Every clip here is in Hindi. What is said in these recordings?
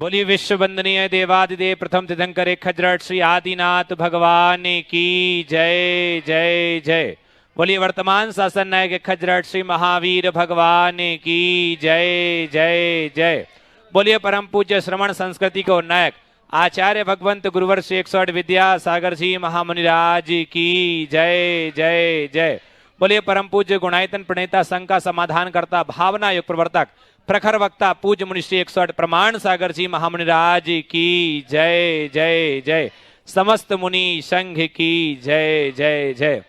बोलिए विश्व वंदनीय देवादिदेव प्रथम तीर्थंकर खजरट श्री आदिनाथ भगवान की जय जय जय। बोलिए वर्तमान शासन नायक खजरट श्री महावीर भगवान की जय जय जय। बोलिए परम पूज्य श्रवण संस्कृति को नायक आचार्य भगवंत गुरुवर श्री 108 विद्या सागर जी महामुनिराज की जय जय जय। बोलिए परम पूज्य गुणायतन प्रणेता संघ का समाधान करता भावना युग प्रवर्तक प्रखर वक्ता पूज्य मुनि श्री 108 प्रमाण सागर जी महामुनिराज की जय जय जय। समस्त मुनि संघ की जय जय जय।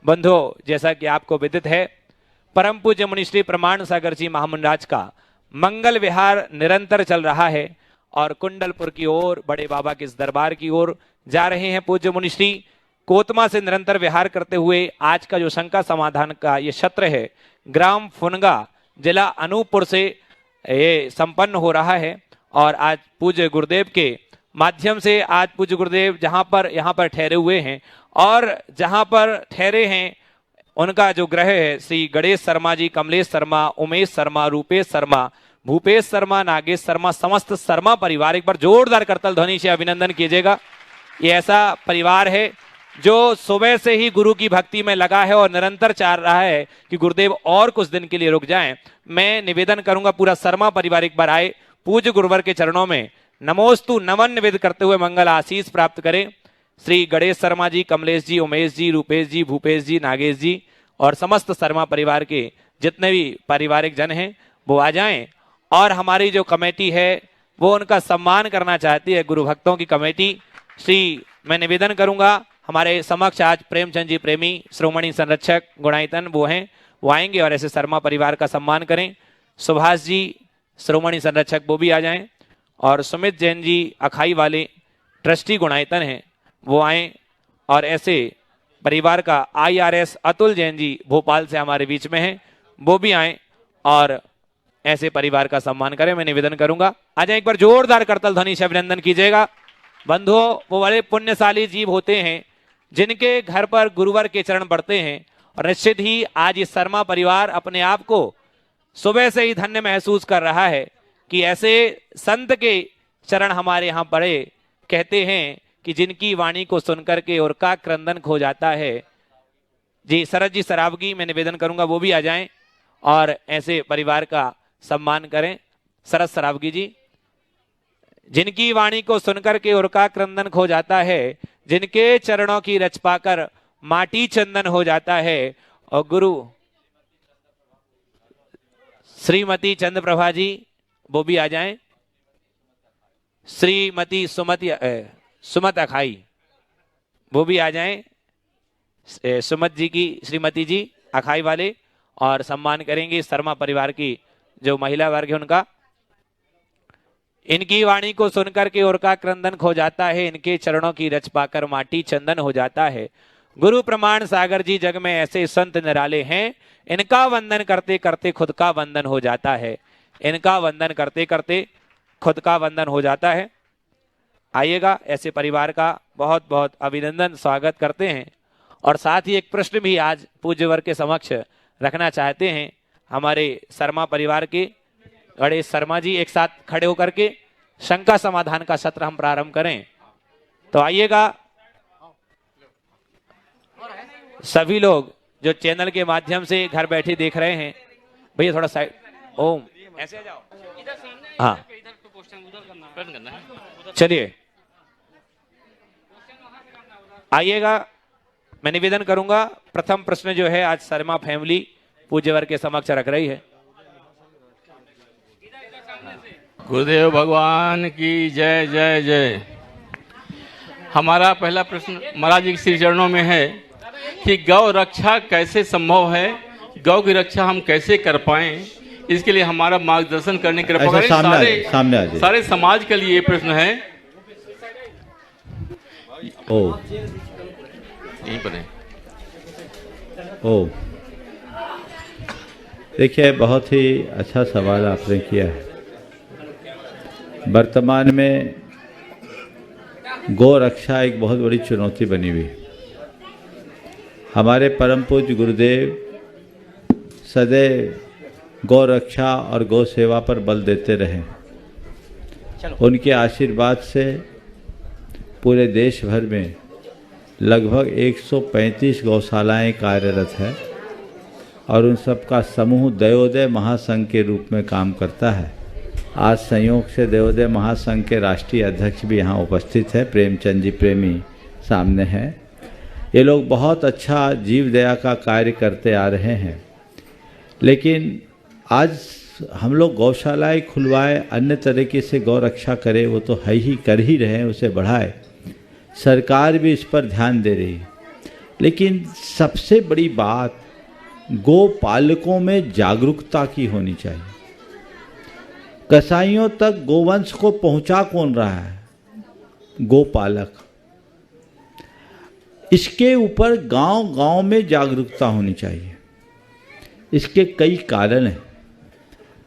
बंधुओं, जैसा कि आपको विदित है, परम पूज्य मुनि श्री प्रमाण सागर जी महामुनिराज का मंगल विहार निरंतर चल रहा है और कुंडलपुर की ओर बड़े बाबा के इस दरबार की ओर जा रहे हैं पूज्य मुनि श्री। कोतमा से निरंतर विहार करते हुए आज का जो शंका समाधान का ये सत्र है, ग्राम फुनगा जिला अनूपपुर से ये संपन्न हो रहा है। और आज पूज्य गुरुदेव के माध्यम से आज पूज्य गुरुदेव यहाँ पर ठहरे हुए हैं और जहाँ पर ठहरे हैं उनका जो ग्रह है श्री गणेश शर्मा जी, कमलेश शर्मा, उमेश शर्मा, रूपेश शर्मा, भूपेश शर्मा, नागेश शर्मा, समस्त शर्मा परिवार, एक बार जोरदार करतल ध्वनि से अभिनंदन कीजिएगा। ये ऐसा परिवार है जो सुबह से ही गुरु की भक्ति में लगा है और निरंतर चाह रहा है कि गुरुदेव और कुछ दिन के लिए रुक जाएं। मैं निवेदन करूंगा पूरा शर्मा परिवार एक बार आए पूज्य गुरुवर के चरणों में नमोस्तु नमन निवेद करते हुए मंगल आशीष प्राप्त करें। श्री गणेश शर्मा जी, कमलेश जी, उमेश जी, रूपेश जी, भूपेश जी, नागेश जी और समस्त शर्मा परिवार के जितने भी पारिवारिक जन हैं वो आ जाएं। और हमारी जो कमेटी है वो उनका सम्मान करना चाहती है, गुरु भक्तों की कमेटी। मैं निवेदन करूंगा हमारे समक्ष आज प्रेमचंद जी प्रेमी श्रोमणी संरक्षक गुणायतन वो हैं, वो आएंगे और ऐसे शर्मा परिवार का सम्मान करें। सुभाष जी श्रोमणी संरक्षक वो भी आ जाएं और सुमित जैन जी अखाई वाले ट्रस्टी गुणायतन हैं वो आए और ऐसे परिवार का IRS अतुल जैन जी भोपाल से हमारे बीच में हैं, वो भी आए और ऐसे परिवार का सम्मान करें। मैं निवेदन करूंगा आ जाए, एक बार जोरदार करतल ध्वनि से अभिनंदन कीजिएगा। बंधुओं, वो बड़े पुण्यशाली जीव होते हैं जिनके घर पर गुरुवर के चरण बढ़ते हैं और निश्चित ही आज इस शर्मा परिवार अपने आप को सुबह से ही धन्य महसूस कर रहा है कि ऐसे संत के चरण हमारे यहाँ पड़े। कहते हैं कि जिनकी वाणी को सुनकर के और का क्रंदन खो जाता है। जी शरद जी सरावगी, मैं निवेदन करूंगा वो भी आ जाएं और ऐसे परिवार का सम्मान करें। शरद सरावगी जी, जिनकी वाणी को सुनकर के और का क्रंदन खो जाता है, जिनके चरणों की रच पाकर माटी चंदन हो जाता है। और गुरु श्रीमती चंद्र प्रभा जी वो भी आ जाएं। श्रीमती सुमत अखाई वो भी आ जाएं। सुमत जी की श्रीमती जी अखाई वाले और सम्मान करेंगे शर्मा परिवार की जो महिला वर्ग है उनका। इनकी वाणी को सुनकर के और का क्रंदन खो जाता है, इनके चरणों की रच पाकर माटी चंदन हो जाता है। गुरु प्रमाण सागर जी जग में ऐसे संत निराले हैं, इनका वंदन करते करते खुद का वंदन हो जाता है। इनका वंदन करते करते खुद का वंदन हो जाता है। आइएगा, ऐसे परिवार का बहुत बहुत अभिनंदन स्वागत करते हैं। और साथ ही एक प्रश्न भी आज पूज्यवर के समक्ष रखना चाहते हैं। हमारे शर्मा परिवार के गणेश शर्मा जी एक साथ खड़े होकर के शंका समाधान का सत्र हम प्रारंभ करें। तो आइएगा सभी लोग जो चैनल के माध्यम से घर बैठे देख रहे हैं, भैया थोड़ा साइड ओम ऐसे आ जाओ। हाँ चलिए आइएगा। मैं निवेदन करूंगा प्रथम प्रश्न जो है आज शर्मा फैमिली पूज्यवर के समक्ष रख रही है। गुरुदेव भगवान की जय जय जय। हमारा पहला प्रश्न महाराज जी के श्री चरणों में है कि गौ रक्षा कैसे संभव है, गौ की रक्षा हम कैसे कर पाएं, इसके लिए हमारा मार्गदर्शन करने की कृपा करें। सारे समाज के लिए ये प्रश्न है। यहीं पर है। देखिए, बहुत ही अच्छा सवाल आपने किया है। वर्तमान में गौ रक्षा एक बहुत बड़ी चुनौती बनी हुई। हमारे परम पूज्य गुरुदेव सदैव गौ रक्षा और गौ सेवा पर बल देते रहे। उनके आशीर्वाद से पूरे देश भर में लगभग 135 गौशालाएं कार्यरत है और उन सब का समूह दयोदय महासंघ के रूप में काम करता है। आज संयोग से दयोदय महासंघ के राष्ट्रीय अध्यक्ष भी यहाँ उपस्थित है, प्रेमचंद जी प्रेमी सामने हैं। ये लोग बहुत अच्छा जीव दया का कार्य करते आ रहे हैं, लेकिन आज हम लोग गौशालाएँ खुलवाए, अन्य तरीके से गौ रक्षा करें, वो तो है ही, कर ही रहे हैं, उसे बढ़ाए। सरकार भी इस पर ध्यान दे रही है, लेकिन सबसे बड़ी बात गो पालकों में जागरूकता की होनी चाहिए। कसाईयों तक गोवंश को पहुंचा कौन रहा है? गोपालक। इसके ऊपर गांव-गांव में जागरूकता होनी चाहिए। इसके कई कारण हैं।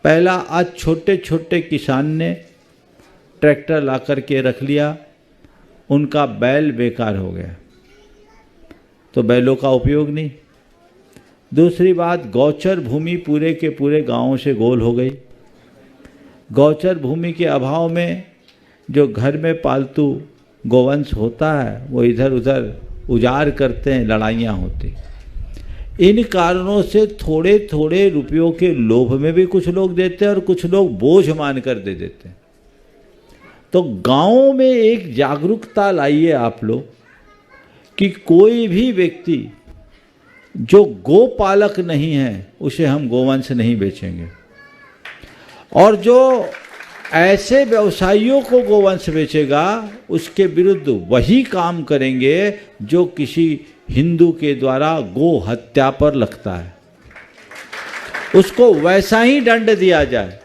पहला, आज छोटे छोटे किसान ने ट्रैक्टर ला कर के रख लिया, उनका बैल बेकार हो गया, तो बैलों का उपयोग नहीं। दूसरी बात, गौचर भूमि पूरे के पूरे गांवों से गोल हो गई। गौचर भूमि के अभाव में जो घर में पालतू गोवंश होता है वो इधर उधर उजाड़ करते हैं, लड़ाइयाँ होती। इन कारणों से थोड़े थोड़े रुपयों के लोभ में भी कुछ लोग देते हैं और कुछ लोग बोझ मान कर दे देते हैं। तो गांवों में एक जागरूकता लाइए आप लोग कि कोई भी व्यक्ति जो गोपालक नहीं है उसे हम गोवंश नहीं बेचेंगे, और जो ऐसे व्यवसायियों को गोवंश बेचेगा उसके विरुद्ध वही काम करेंगे जो किसी हिंदू के द्वारा गो हत्या पर लगता है, उसको वैसा ही दंड दिया जाए।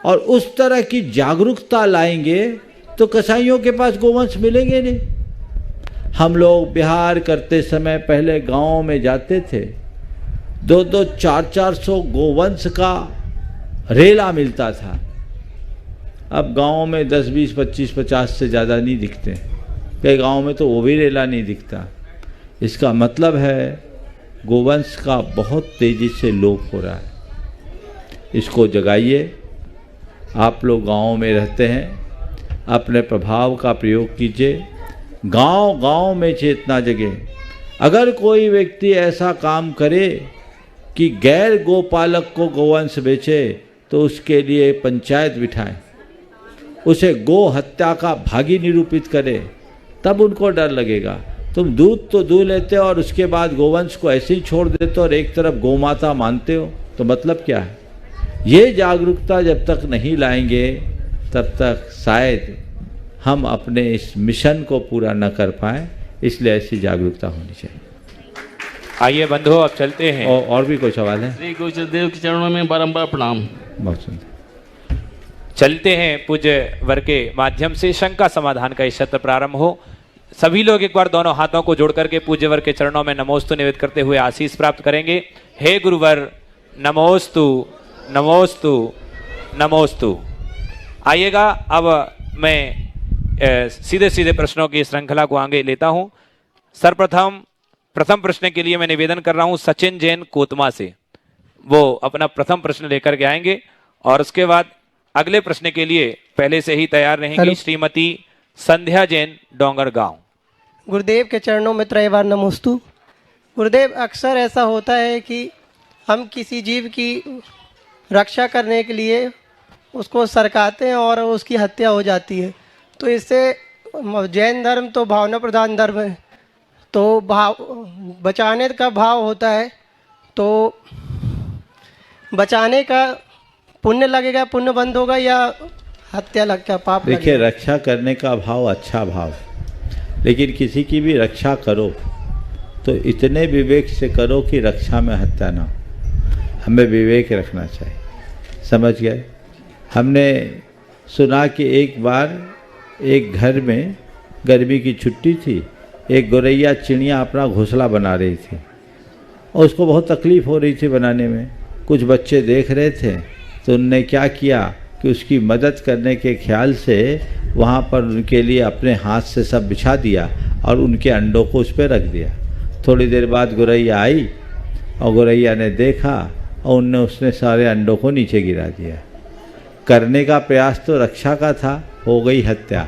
और उस तरह की जागरूकता लाएंगे तो कसाईयों के पास गोवंश मिलेंगे नहीं। हम लोग बिहार करते समय पहले गांव में जाते थे, 2-2, 400 गोवंश का रेला मिलता था। अब गांव में 10, 20, 25, 50 से ज़्यादा नहीं दिखते। कई गांव में तो वो भी रेला नहीं दिखता। इसका मतलब है गोवंश का बहुत तेज़ी से लोप हो रहा है। इसको जगाइए। आप लोग गाँव में रहते हैं, अपने प्रभाव का प्रयोग कीजिए, गांव-गांव में चेतना जगे। अगर कोई व्यक्ति ऐसा काम करे कि गैर गोपालक को गोवंश बेचे तो उसके लिए पंचायत बिठाएं, उसे गो हत्या का भागी निरूपित करे, तब उनको डर लगेगा। तुम दूध तो दूध लेते हो और उसके बाद गोवंश को ऐसे ही छोड़ देते हो और एक तरफ गोमाता मानते हो, तो मतलब क्या है? ये जागरूकता जब तक नहीं लाएंगे तब तक शायद हम अपने इस मिशन को पूरा न कर पाए। इसलिए ऐसी जागरूकता होनी चाहिए। आइए बंधु, अब चलते हैं। और भी कोई सवाल है? श्री गुरुदेव के चरणों में बारंबार प्रणाम। बहुत सुंदर। चलते हैं पूज्य वर के माध्यम से शंका समाधान का इस सत्र प्रारंभ हो। सभी लोग एक बार दोनों हाथों को जोड़ करके पूज्य वर के चरणों में नमोस्तु निवेद करते हुए आशीष प्राप्त करेंगे। हे गुरुवर, नमोस्तु नमोस्तु नमोस्तु। आइएगा, अब मैं सीधे सीधे प्रश्नों की श्रृंखला को आगे लेता हूं। सर्वप्रथम प्रथम प्रश्न के लिए मैं निवेदन कर रहा हूं सचिन जैन कोतमा से। वो अपना प्रथम प्रश्न लेकर के आएंगे और उसके बाद अगले प्रश्न के लिए पहले से ही तैयार रहेंगी श्रीमती संध्या जैन डोंगरगांव। गुरुदेव के चरणों में त्रयवार नमोस्तु। गुरुदेव, अक्सर ऐसा होता है कि हम किसी जीव की रक्षा करने के लिए उसको सरकाते हैं और उसकी हत्या हो जाती है। तो इससे जैन धर्म तो भावना प्रधान धर्म है, तो बचाने का भाव होता है, तो बचाने का पुण्य लगेगा, पुण्य बंद होगा, या हत्या लग का पाप? देखिए, रक्षा करने का भाव अच्छा भाव, लेकिन किसी की भी रक्षा करो तो इतने विवेक से करो कि रक्षा में हत्या ना हो। हमें विवेक रखना चाहिए, समझ गए? हमने सुना कि एक बार एक घर में गर्मी की छुट्टी थी, एक गौरैया चिड़िया अपना घोंसला बना रही थी और उसको बहुत तकलीफ़ हो रही थी बनाने में। कुछ बच्चे देख रहे थे तो उनने क्या किया कि उसकी मदद करने के ख्याल से वहाँ पर उनके लिए अपने हाथ से सब बिछा दिया और उनके अंडों को उस पर रख दिया। थोड़ी देर बाद गौरैया आई और गौरैया ने देखा और उसने सारे अंडों को नीचे गिरा दिया। करने का प्रयास तो रक्षा का था, हो गई हत्या।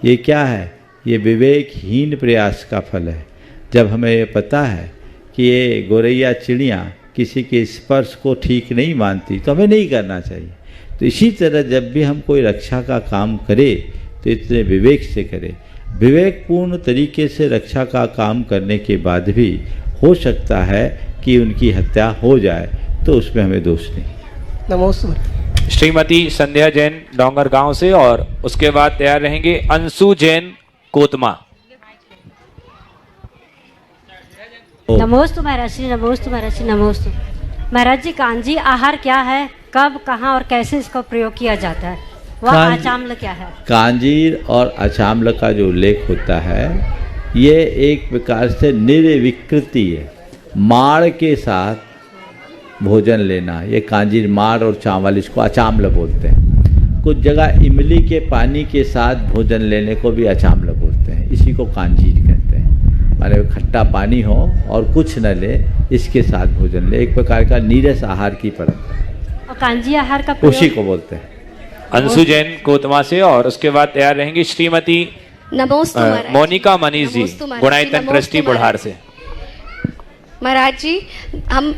ये क्या है? ये विवेकहीन प्रयास का फल है। जब हमें ये पता है कि ये गोरैया चिड़ियाँ किसी के स्पर्श को ठीक नहीं मानती तो हमें नहीं करना चाहिए। तो इसी तरह जब भी हम कोई रक्षा का काम करें तो इतने विवेक से करें। विवेकपूर्ण तरीके से रक्षा का काम करने के बाद भी हो सकता है कि उनकी हत्या हो जाए, तो उसमें हमें दोष नहीं। नमोस्तु। श्रीमती संध्या जैन डोंगर गांव से, और उसके बाद तैयार रहेंगे अंशु जैन कोतमा। नमोस्तु महाराज श्री, नमोस्तु महाराज श्री, नमोस्तु महाराज जी। कांजी आहार क्या है, कब, कहाँ और कैसे इसका प्रयोग किया जाता है? वह आचाम्ल क्या है? कांजीर और अचाम्ल का जो उल्लेख होता है, ये एक प्रकार से निर्विकृति है। माड़ के साथ भोजन लेना, ये कांजीर माड़ और चावल, इसको अचाम्ल बोलते हैं। कुछ जगह इमली के पानी के साथ भोजन लेने को भी अचाम्ल बोलते हैं। इसी को कांजीर कहते हैं। माने खट्टा पानी हो और कुछ न ले, इसके साथ भोजन ले, एक प्रकार का नीरस आहार की परंपरा। और कांजी आहार का उसी को बोलते हैं। अंशु जैन कोतमा से, और उसके बाद तैयार रहेंगी श्रीमती मोनिका मनीष जी, गुणायतन ट्रस्टी बुढ़ार से। महाराज जी, हम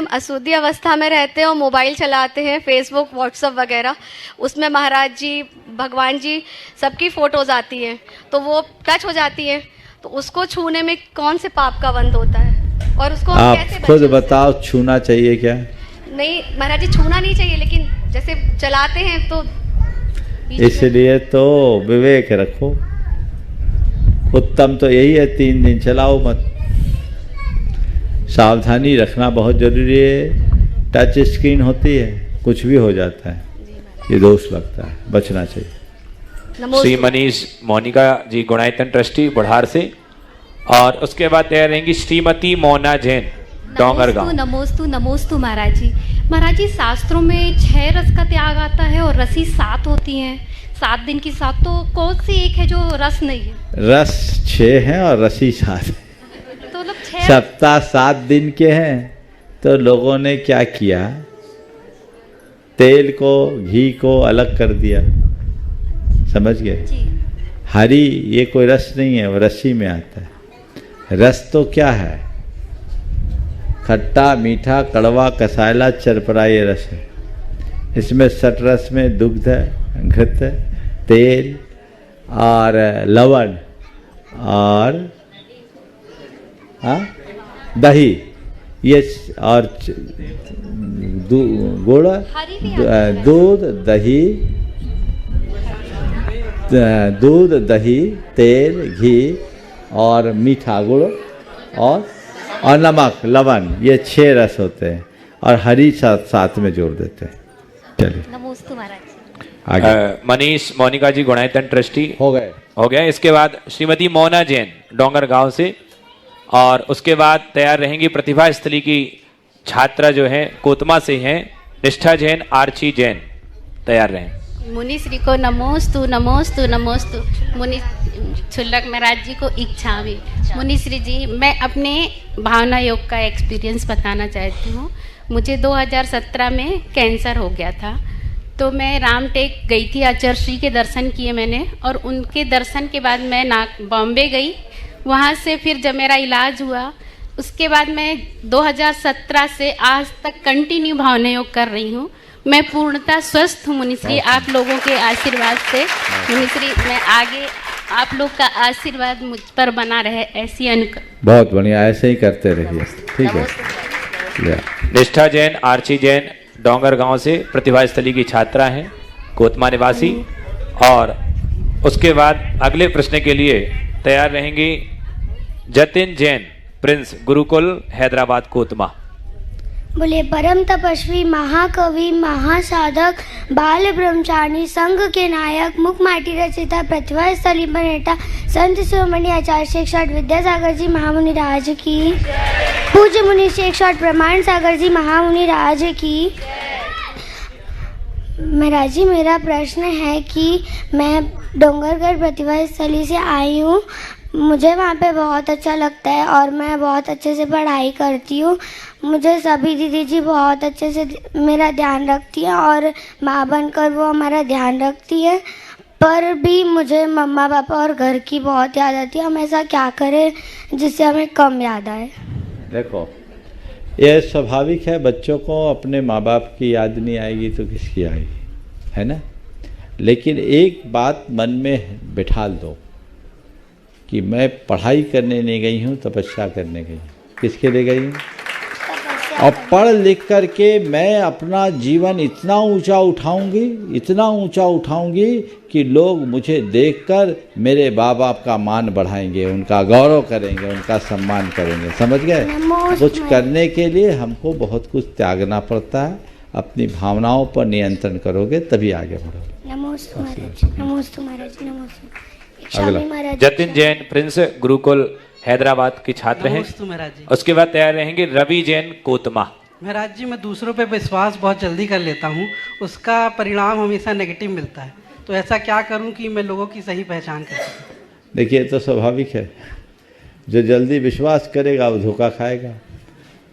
अशुद्धि अवस्था में रहते हैं और मोबाइल चलाते हैं, फेसबुक, व्हाट्सएप वगैरह। उसमें महाराज जी, भगवान जी सबकी फोटोज आती हैं, तो वो टच हो जाती हैं, तो उसको छूने में कौन से पाप का बंध होता है और उसको हम कैसे आप खुद बताओ, छूना चाहिए क्या? नहीं महाराज जी, छूना नहीं चाहिए, लेकिन जैसे चलाते हैं तो इसलिए तो विवेक रखो। उत्तम तो यही है, 3 दिन चलाओ मत। सावधानी रखना बहुत जरूरी है। टच स्क्रीन होती है, कुछ भी हो जाता है, ये दोष लगता है, बचना चाहिए। श्री मनीष मोनिका जी, गुणायतन ट्रस्टी बुढ़ार से, और उसके बाद तैयार रहेंगी श्रीमती मोना जैन डोंगर गांव। नमोस्तु नमोस्तु महाराज जी। महाराज जी, शास्त्रों में 6 रस का त्याग आता है और रसी 7 होती हैं। 7 दिन की 7, तो कौन सी एक है जो रस नहीं है? रस 6 है और रसी 7 है। तो लोग 6 सप्ताह 7 दिन के हैं, तो लोगों ने क्या किया, तेल को, घी को अलग कर दिया। समझ गए? हरी ये कोई रस नहीं है, वो रस्सी में आता है। रस तो क्या है? खट्टा, मीठा, कड़वा, कसायला, चरपरा, ये रस है। इसमें सटरस में दुग्ध, घृत, तेल और लवण और दही, ये और गुड़, दूध, दही, तेल, घी और मीठा गुड़ और नमक, लवण, ये 6 रस होते हैं, और हरी साथ में जोड़ देते हैं। चलिए, नमोस्तु महाराज जी। आगे। मनीष मोनिका जी, गुणायतन ट्रस्टी हो गया। इसके बाद श्रीमती मोना जैन डोंगर गांव से, और उसके बाद तैयार रहेंगी प्रतिभा स्थली की छात्रा जो है कोतमा से हैं, निष्ठा जैन, आर्ची जैन। तैयार रहें। मुनि श्री को नमोस्तु नमोस्तु नमोस्तु। मुनि छुल्लक महाराज जी को इच्छा भी। मुनि श्री जी, मैं अपने भावना योग का एक्सपीरियंस बताना चाहती हूँ। मुझे 2017 में कैंसर हो गया था, तो मैं रामटेक गई थी, आचार्य श्री के दर्शन किए मैंने, और उनके दर्शन के बाद मैं बॉम्बे गई। वहाँ से फिर जब मेरा इलाज हुआ, उसके बाद मैं 2017 से आज तक कंटिन्यू भावना योग कर रही हूँ। मैं पूर्णतः स्वस्थ हूँ मुनिश्री, आप लोगों के आशीर्वाद से। मुनिश्री, मैं आगे आप लोग का आशीर्वाद मुझ पर बना रहे, ऐसी बहुत बढ़िया, ऐसे ही करते रहिए। ठीक है। निष्ठा जैन, आर्ची जैन डोंगर गांव से प्रतिभा स्थली की छात्रा हैं, कोतमा निवासी। और उसके बाद अगले प्रश्न के लिए तैयार रहेंगी जतिन जैन, प्रिंस, गुरुकुल, हैदराबाद, कोतमा। बोले परम तपस्वी, महाकवि, महासाधक, बाल ब्रह्मचारी, संघ के नायक, मुखमाटी रचिता, प्रतिभा स्थली पर नेता, संत शिरोमणि आचार्य शेख शॉट विद्यासागर जी महामुनि राज की, पूज्य मुनि शेख शॉट प्रमाण सागर जी महामुनि राज की। महाराज जी, मेरा प्रश्न है कि मैं डोंगरगढ़ प्रतिभा स्थली से आई हूँ। मुझे वहाँ पे बहुत अच्छा लगता है और मैं बहुत अच्छे से पढ़ाई करती हूँ। मुझे सभी दीदी जी बहुत अच्छे से मेरा ध्यान रखती हैं और माँ बनकर वो हमारा ध्यान रखती है। पर भी मुझे मम्मा पापा और घर की बहुत याद आती है। हम ऐसा क्या करें जिससे हमें कम याद आए? देखो, यह स्वाभाविक है, बच्चों को अपने माँ बाप की याद नहीं आएगी तो किसकी आएगी, है ना। लेकिन एक बात मन में बिठा दो कि मैं पढ़ाई करने नहीं गई हूँ, तपस्या करने गई हूँ। किसके लिए गई हूँ? और पढ़ लिख करके मैं अपना जीवन इतना ऊंचा उठाऊंगी कि लोग मुझे देखकर मेरे माँ बाप का मान बढ़ाएंगे, उनका गौरव करेंगे, उनका सम्मान करेंगे। समझ गए? कुछ करने के लिए हमको बहुत कुछ त्यागना पड़ता है। अपनी भावनाओं पर नियंत्रण करोगे तभी आगे बढ़ोगे। नमोस्तु महाराज जी, नमोस्तु। अगला जतिन जैन प्रिंस गुरुकुल हैदराबाद के छात्र हैं। महाराज जी। उसके बाद तैयार रहेंगे रवि जैन कोतमा। महाराज जी, मैं दूसरों पे विश्वास बहुत जल्दी कर लेता हूँ, उसका परिणाम हमेशा नेगेटिव मिलता है, तो ऐसा क्या करूँ कि मैं लोगों की सही पहचान कर सकूँ? देखिए, तो स्वाभाविक है, जो जल्दी विश्वास करेगा वो धोखा खाएगा।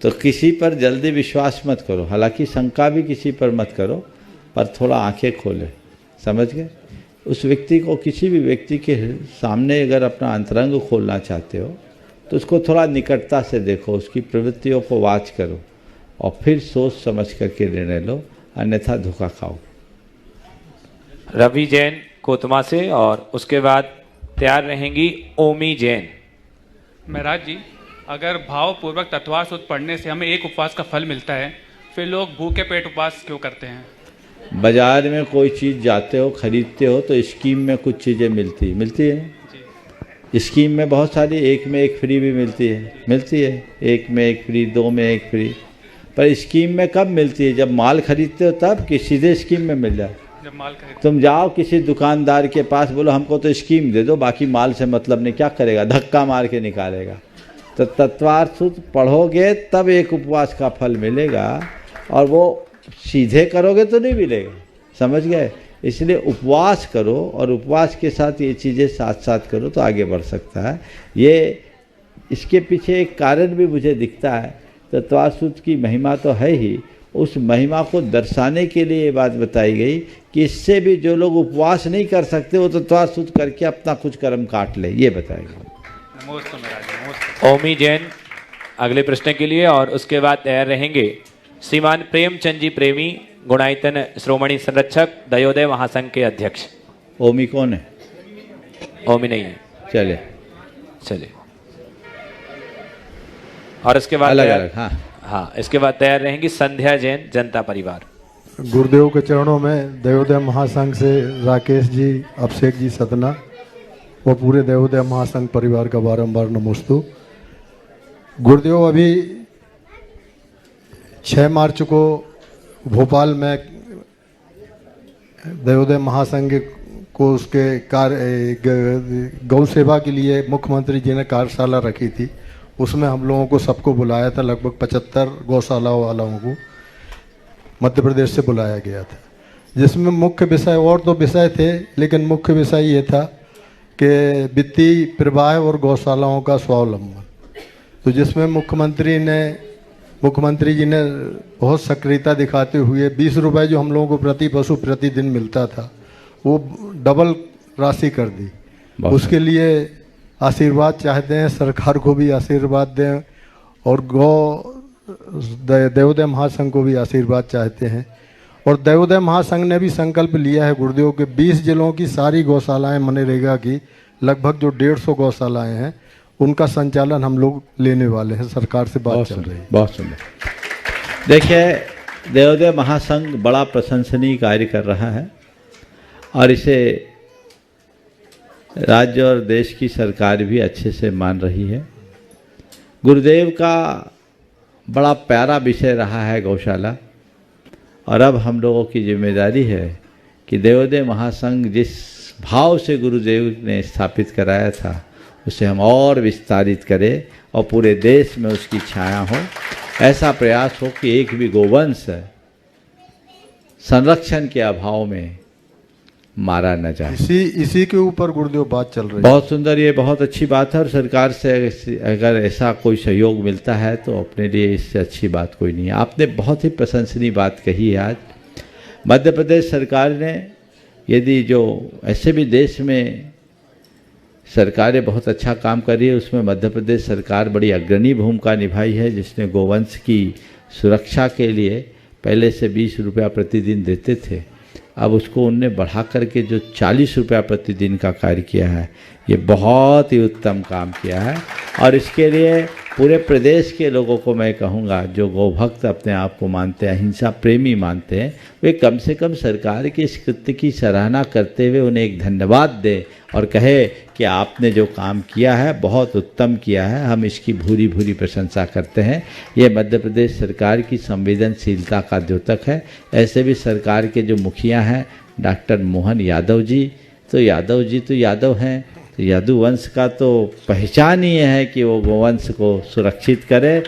तो किसी पर जल्दी विश्वास मत करो, हालांकि शंका भी किसी पर मत करो, पर थोड़ा आंखें खोले। समझ गए? उस व्यक्ति को, किसी भी व्यक्ति के सामने अगर अपना अंतरंग खोलना चाहते हो तो उसको थोड़ा निकटता से देखो, उसकी प्रवृत्तियों को वाच करो और फिर सोच समझ करके निर्णय लो, अन्यथा धोखा खाओ। रवि जैन कोतमा से। और उसके बाद तैयार रहेंगी ओमी जैन। महाराज जी, अगर भावपूर्वक तत्वार सूत्र पढ़ने से हमें एक उपवास का फल मिलता है, फिर लोग भूखे पेट उपवास क्यों करते हैं? बाजार में कोई चीज़ जाते हो, खरीदते हो तो स्कीम में कुछ चीज़ें मिलती है। स्कीम में बहुत सारी, एक में एक फ्री भी मिलती है, एक में एक फ्री, दो में एक फ्री। पर स्कीम में कब मिलती है? जब माल खरीदते हो तब, कि सीधे स्कीम में मिल जाए? जब माल खरीदते। तुम जाओ किसी दुकानदार के पास, बोलो हमको तो स्कीम दे दो, बाकी माल से मतलब नहीं, क्या करेगा? धक्का मार के निकालेगा। तो तत्वार सूत्र पढ़ोगे तब एक उपवास का फल मिलेगा, और वो सीधे करोगे तो नहीं मिलेगा। समझ गए? इसलिए उपवास करो, और उपवास के साथ ये चीज़ें साथ साथ करो तो आगे बढ़ सकता है। ये इसके पीछे एक कारण भी मुझे दिखता है। तत्वार सूत्र की महिमा तो है ही, उस महिमा को दर्शाने के लिए ये बात बताई गई कि इससे भी जो लोग उपवास नहीं कर सकते वो तत्वार सूत्र करके अपना कुछ कर्म काट ले, ये बताएगा। ओमी जैन अगले प्रश्न के लिए। और उसके बाद तैयार रहेंगे श्रीमान प्रेमचंद जी प्रेमी, गुणायतन श्रोमणी संरक्षक, दयोदय महासंघ के अध्यक्ष। ओमी कौन है? ओमी नहीं है। चले। और इसके बाद अलग। हाँ, इसके बाद तैयार रहेंगी संध्या जैन, जनता परिवार। गुरुदेव के चरणों में दयोदय महासंघ से राकेश जी, अभिषेक जी सतना और पूरे दयोदय महासंघ परिवार का बारंबार नमोस्तु। गुरुदेव, अभी 6 मार्च को भोपाल में दयोदय महासंघ को उसके गौ सेवा के लिए मुख्यमंत्री जी ने कार्यशाला रखी थी। उसमें हम लोगों को सबको बुलाया था, लगभग 75 गौशालाओं वालों को मध्य प्रदेश से बुलाया गया था, जिसमें मुख्य विषय, और तो विषय थे लेकिन मुख्य विषय ये था कि वित्तीय प्रवाह और गौशालाओं का स्वावलंबन। तो जिसमें मुख्यमंत्री जी ने बहुत सक्रियता दिखाते हुए 20 रुपये जो हम लोगों को प्रति पशु प्रतिदिन मिलता था वो डबल राशि कर दी। उसके लिए आशीर्वाद चाहते हैं, सरकार को भी आशीर्वाद दें और दयोदय महासंघ को भी आशीर्वाद चाहते हैं। और दयोदय महासंघ ने भी संकल्प लिया है गुरुदेव के 20 जिलों की सारी गौशालाएं मनरेगा की, लगभग जो 150 गौशालाएं हैं उनका संचालन हम लोग लेने वाले हैं। सरकार से बात चल रही है। बहुत सुंदर। देखिए, दयोदय महासंघ बड़ा प्रशंसनीय कार्य कर रहा है और इसे राज्य और देश की सरकार भी अच्छे से मान रही है। गुरुदेव का बड़ा प्यारा विषय रहा है गौशाला, और अब हम लोगों की जिम्मेदारी है कि दयोदय महासंघ जिस भाव से गुरुदेव ने स्थापित कराया था उसे हम और विस्तारित करें और पूरे देश में उसकी छाया हो। ऐसा प्रयास हो कि एक भी गोवंश संरक्षण के अभाव में मारा न जाए। इसी के ऊपर गुरुदेव बात चल रही है। बहुत सुंदर, ये बहुत अच्छी बात है और सरकार से अगर ऐसा कोई सहयोग मिलता है तो अपने लिए इससे अच्छी बात कोई नहीं है। आपने बहुत ही प्रशंसनीय बात कही है। आज मध्य प्रदेश सरकार ने, यदि जो ऐसे भी देश में सरकारें बहुत अच्छा काम कर रही है, उसमें मध्य प्रदेश सरकार बड़ी अग्रणी भूमिका निभाई है, जिसने गोवंश की सुरक्षा के लिए पहले से 20 रुपया प्रतिदिन देते थे, अब उसको उनने बढ़ा करके जो 40 रुपया प्रतिदिन का कार्य किया है, ये बहुत ही उत्तम काम किया है। और इसके लिए पूरे प्रदेश के लोगों को मैं कहूँगा, जो गौभक्त अपने आप को मानते हैं, अहिंसा प्रेमी मानते हैं, वे कम से कम सरकार के इस कृत्य की सराहना करते हुए उन्हें एक धन्यवाद दें और कहे कि आपने जो काम किया है बहुत उत्तम किया है, हम इसकी भूरी भूरी प्रशंसा करते हैं। ये मध्य प्रदेश सरकार की संवेदनशीलता का द्योतक है। ऐसे भी सरकार के जो मुखिया हैं डॉक्टर मोहन यादव जी तो यादव हैं, तो यदुवंश का तो पहचान ही है कि वो गोवंश को सुरक्षित करे।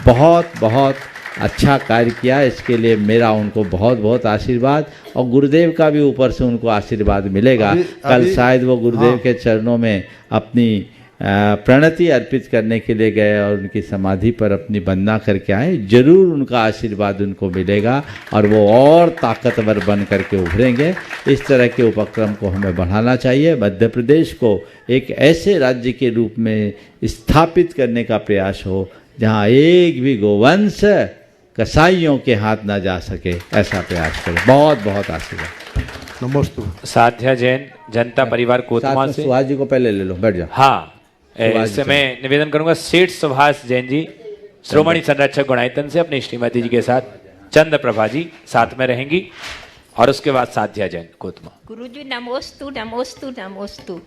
बहुत बहुत अच्छा कार्य किया, इसके लिए मेरा उनको बहुत बहुत आशीर्वाद, और गुरुदेव का भी ऊपर से उनको आशीर्वाद मिलेगा। कल शायद वो गुरुदेव के चरणों में अपनी प्रणति अर्पित करने के लिए गए और उनकी समाधि पर अपनी वंदना करके आए। जरूर उनका आशीर्वाद उनको मिलेगा और वो और ताकतवर बन करके उभरेंगे। इस तरह के उपक्रम को हमें बढ़ाना चाहिए। मध्य प्रदेश को एक ऐसे राज्य के रूप में स्थापित करने का प्रयास हो जहाँ एक भी गोवंश कसाईयों के हाथ ना जा सके, ऐसा प्रयास करें। बहुत बहुत आशीर्वाद। नमस्ते। साध्या जैन, जनता परिवार कोतमा से। सुभाष जी को पहले ले लो, बैठ जाओ। हाँ, इससे मैं निवेदन करूंगा सेठ सुभाष जैन जी श्रोमणी संरक्षक गुणायतन से अपनी श्रीमती जी के साथ चंद्र प्रभा जी साथ में रहेंगी, और उसके बाद साध्या जैन कोतमा। गुरु जी नमोस्तु नमोस्तु नमोस्तु।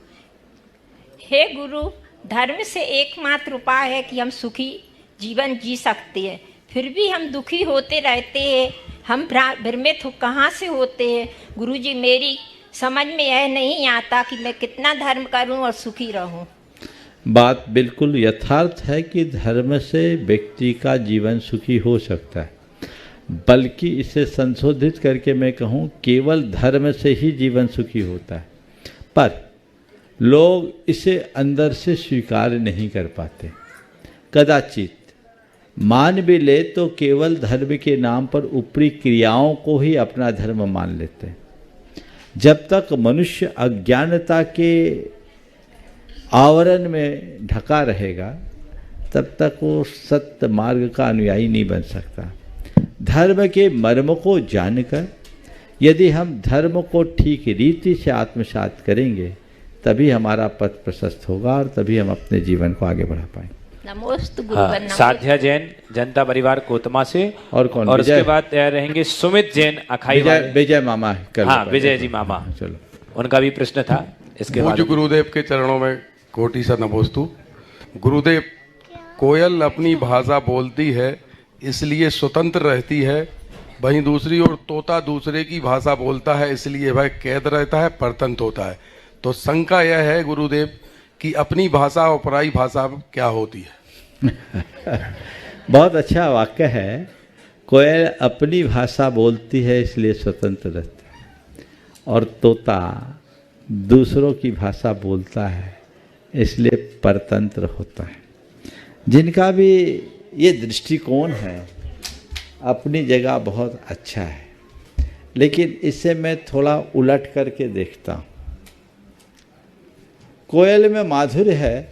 हे गुरु, धर्म से एकमात्र उपाय है कि हम सुखी जीवन जी सकते हैं, फिर भी हम दुखी होते रहते हैं। हम भ्रमित कहाँ से होते हैं गुरु जी? मेरी समझ में यह नहीं आता कि मैं कितना धर्म करूं और सुखी रहूं। बात बिल्कुल यथार्थ है कि धर्म से व्यक्ति का जीवन सुखी हो सकता है, बल्कि इसे संशोधित करके मैं कहूँ केवल धर्म से ही जीवन सुखी होता है, पर लोग इसे अंदर से स्वीकार नहीं कर पाते। कदाचित मान भी ले तो केवल धर्म के नाम पर ऊपरी क्रियाओं को ही अपना धर्म मान लेते हैं। जब तक मनुष्य अज्ञानता के आवरण में ढका रहेगा तब तक वो सत्य मार्ग का अनुयायी नहीं बन सकता। धर्म के मर्म को जानकर यदि हम धर्म को ठीक रीति से आत्मसात करेंगे तभी हमारा पथ प्रशस्त होगा और तभी हम अपने जीवन को आगे बढ़ा पाएंगे। नमोस्तु। साध्या जैन, जनता परिवार कोतमा से। और कौन? और उसके बाद रहेंगे सुमित जैन अखाई। विजय मामा। हाँ, विजय जी मामा। चलो, उनका भी प्रश्न था। इसके बाद गुरुदेव के चरणों में कोटि सा नमोस्तु। गुरुदेव, कोयल अपनी भाषा बोलती है इसलिए स्वतंत्र रहती है, वहीं दूसरी ओर तोता दूसरे की भाषा बोलता है इसलिए वह कैद रहता है, परतंत्र होता है। तो शंका यह है गुरुदेव कि अपनी भाषा और पराई भाषा क्या होती है? बहुत अच्छा वाक्य है। कोयल अपनी भाषा बोलती है इसलिए स्वतंत्र रहती है, और तोता दूसरों की भाषा बोलता है इसलिए परतंत्र होता है। जिनका भी ये दृष्टिकोण है अपनी जगह बहुत अच्छा है, लेकिन इसे मैं थोड़ा उलट करके देखता हूँ। कोयल में माधुर्य है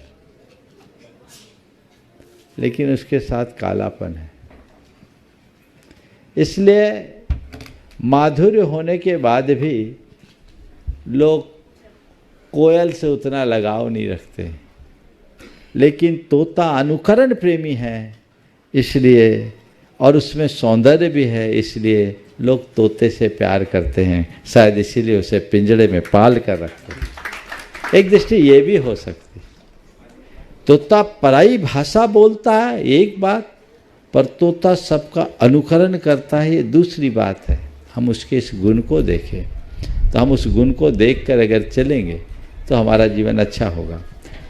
लेकिन उसके साथ कालापन है, इसलिए माधुर्य होने के बाद भी लोग कोयल से उतना लगाव नहीं रखते। लेकिन तोता अनुकरण प्रेमी है इसलिए, और उसमें सौंदर्य भी है इसलिए लोग तोते से प्यार करते हैं, शायद इसीलिए उसे पिंजड़े में पाल कर रखते हैं। एक दृष्टि ये भी हो सकती। तोता पराई भाषा बोलता है एक बात, पर तोता सबका अनुकरण करता है ये दूसरी बात है। हम उसके इस गुण को देखें तो हम उस गुण को देखकर अगर चलेंगे तो हमारा जीवन अच्छा होगा।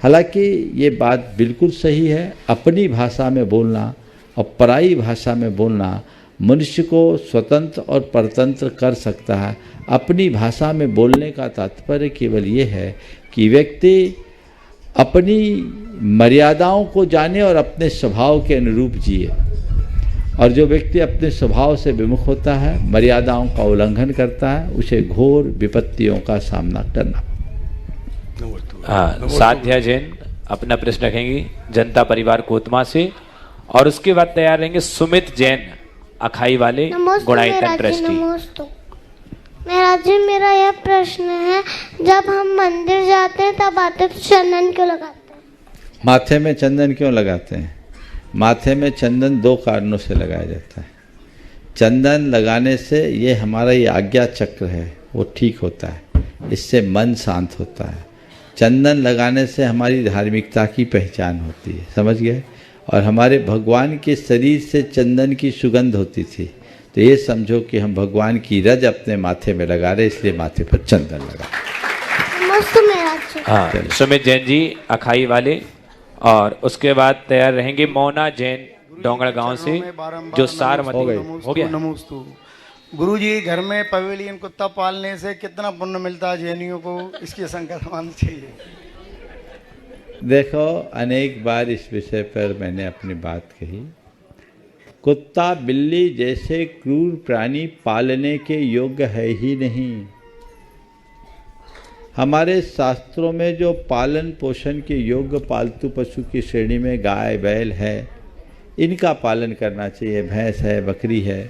हालांकि ये बात बिल्कुल सही है, अपनी भाषा में बोलना और पराई भाषा में बोलना मनुष्य को स्वतंत्र और परतंत्र कर सकता है। अपनी भाषा में बोलने का तात्पर्य केवल ये है कि व्यक्ति अपनी मर्यादाओं को जाने और अपने स्वभाव के अनुरूप जिए। और जो व्यक्ति अपने स्वभाव से विमुख होता है, मर्यादाओं का उल्लंघन करता है, उसे घोर विपत्तियों का सामना करना। साध्या जैन अपना प्रश्न रखेंगी जनता परिवार कोतमा से, और उसके बाद तैयार रहेंगे सुमित जैन अखाई वाले गुणायतन ट्रस्टी। महाराज जी, मेरा यह प्रश्न है, जब हम मंदिर जाते हैं तब आते तो चंदन क्यों लगाते हैं? माथे में चंदन क्यों लगाते हैं? माथे में चंदन दो कारणों से लगाया जाता है। चंदन लगाने से ये हमारा ये आज्ञा चक्र है वो ठीक होता है, इससे मन शांत होता है। चंदन लगाने से हमारी धार्मिकता की पहचान होती है, समझ गए? और हमारे भगवान के शरीर से चंदन की सुगंध होती थी, तो ये समझो कि हम भगवान की रज अपने माथे में लगा रहे, इसलिए माथे पर चंदन लगा। हाँ, सुमित जैन जी अखाई वाले, और उसके बाद तैयार रहेंगे मोना जैन डोंगड़ गांव से, जो सारमती हो गया। नमोस्तु। गुरु जी, घर में पवेलियन कुत्ता पालने से कितना पुण्य मिलता है जैनियों को, इसकी शंका समाधान चाहिए। देखो, अनेक बार इस विषय पर मैंने अपनी बात कही। कुत्ता बिल्ली जैसे क्रूर प्राणी पालने के योग्य है ही नहीं। हमारे शास्त्रों में जो पालन पोषण के योग्य पालतू पशु की श्रेणी में गाय बैल है, इनका पालन करना चाहिए। भैंस है, बकरी है,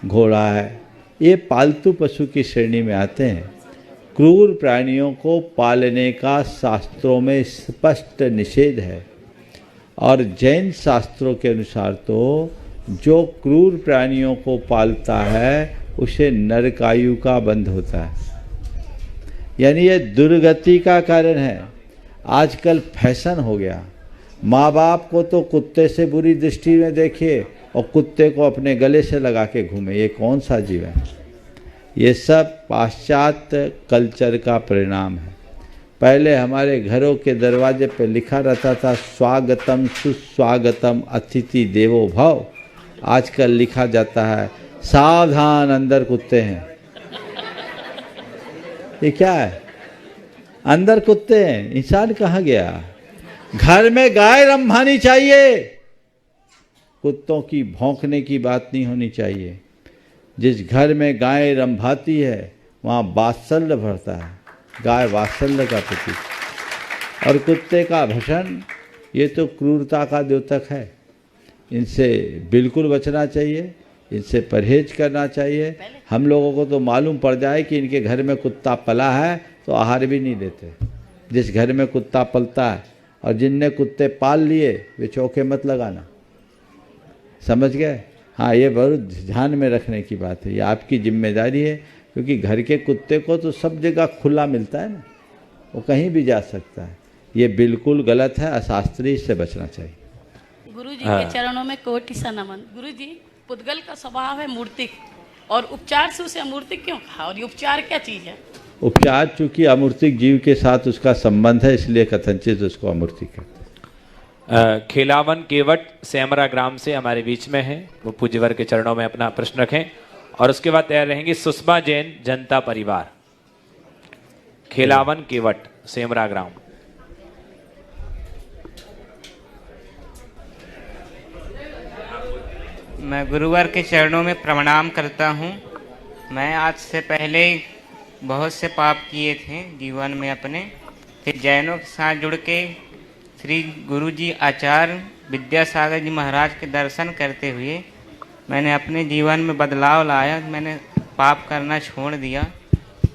घोड़ा है, ये पालतू पशु की श्रेणी में आते हैं। क्रूर प्राणियों को पालने का शास्त्रों में स्पष्ट निषेध है, और जैन शास्त्रों के अनुसार तो जो क्रूर प्राणियों को पालता है उसे नरकायु का बंध होता है, यानी ये दुर्गति का कारण है। आजकल फैशन हो गया, माँ बाप को तो कुत्ते से बुरी दृष्टि में देखे और कुत्ते को अपने गले से लगा के घूमे, ये कौन सा जीव है? ये सब पाश्चात्य कल्चर का परिणाम है। पहले हमारे घरों के दरवाजे पर लिखा रहता था स्वागतम सुस्वागतम अतिथि देवो भव, आजकल लिखा जाता है सावधान अंदर कुत्ते हैं। ये क्या है? अंदर कुत्ते हैं, इंसान कहाँ गया? घर में गाय रंभानी चाहिए, कुत्तों की भौंकने की बात नहीं होनी चाहिए। जिस घर में गाय रंभाती है वहाँ वात्सल्य भरता है, गाय वात्सल्य का प्रतीक। और कुत्ते का भक्षण, ये तो क्रूरता का द्योतक है। इनसे बिल्कुल बचना चाहिए, इनसे परहेज करना चाहिए। हम लोगों को तो मालूम पड़ जाए कि इनके घर में कुत्ता पला है तो आहार भी नहीं देते। जिस घर में कुत्ता पलता है और जिनने कुत्ते पाल लिए वे चौके मत लगाना, समझ गए? हाँ, ये बहुत ध्यान में रखने की बात है, ये आपकी जिम्मेदारी है, क्योंकि घर के कुत्ते को तो सब जगह खुला मिलता है ना, वो कहीं भी जा सकता है। ये बिल्कुल गलत है, अशास्त्रीय, से बचना चाहिए। गुरु जी के चरणों में कोटि सा नमन। गुरु जी, पुद्गल का स्वभाव है मूर्तिक, और उपचार से उसे अमूर्तिक क्यों कहा, और ये उपचार क्या चीज़ है? उपचार चूंकि अमूर्तिक जीव के साथ उसका संबंध है, इसलिए कथनचित उसको अमूर्तिक कहते हैं। खिलावन केवट सेमरा ग्राम से हमारे बीच में है, वो पूज्यवर के चरणों में अपना प्रश्न रखें। और उसके बाद तैयार रहेंगी सुषमा जैन जनता परिवार, खिलावन केवट सेमरा ग्राम। मैं गुरुवर के चरणों में प्रणाम करता हूँ। मैं आज से पहले बहुत से पाप किए थे जीवन में अपने, फिर जैनों के साथ जुड़ के श्री गुरु जी आचार्य विद्यासागर जी महाराज के दर्शन करते हुए मैंने अपने जीवन में बदलाव लाया। मैंने पाप करना छोड़ दिया।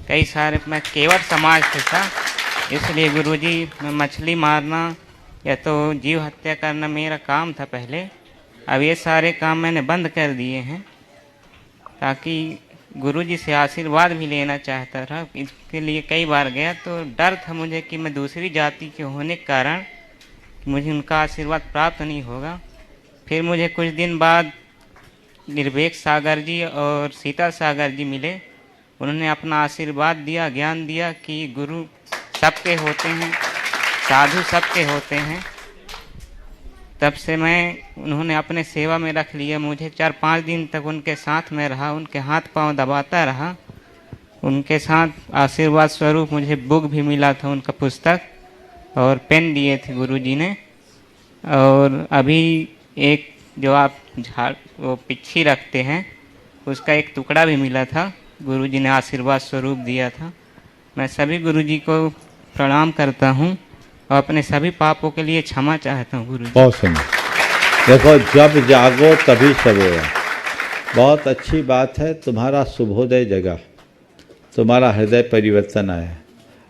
कई सारे, मैं केवट समाज से था, इसलिए गुरु जी मैं मछली मारना या तो जीव हत्या करना मेरा काम था पहले। अब ये सारे काम मैंने बंद कर दिए हैं, ताकि गुरु जी से आशीर्वाद भी लेना चाहता था। इसके लिए कई बार गया तो डर था मुझे कि मैं दूसरी जाति के होने के कारण मुझे उनका आशीर्वाद प्राप्त नहीं होगा। फिर मुझे कुछ दिन बाद निर्भेक सागर जी और सीता सागर जी मिले। उन्होंने अपना आशीर्वाद दिया, ज्ञान दिया कि गुरु सबके होते हैं, साधु सबके होते हैं। तब से उन्होंने अपने सेवा में रख लिया। मुझे 4-5 दिन तक उनके साथ में रहा, उनके हाथ पांव दबाता रहा। उनके साथ आशीर्वाद स्वरूप मुझे बुक भी मिला था, उनका पुस्तक, और पेन दिए थे गुरुजी ने। और अभी एक जो आप वो पिच्छी रखते हैं उसका एक टुकड़ा भी मिला था, गुरुजी ने आशीर्वाद स्वरूप दिया था। मैं सभी गुरुजी को प्रणाम करता हूँ और अपने सभी पापों के लिए क्षमा चाहता हूँ गुरुजी। बहुत सुंदर। देखो, जब जागो तभी सवेरा। बहुत अच्छी बात है, तुम्हारा शुभोदय जगा, तुम्हारा हृदय परिवर्तन आया।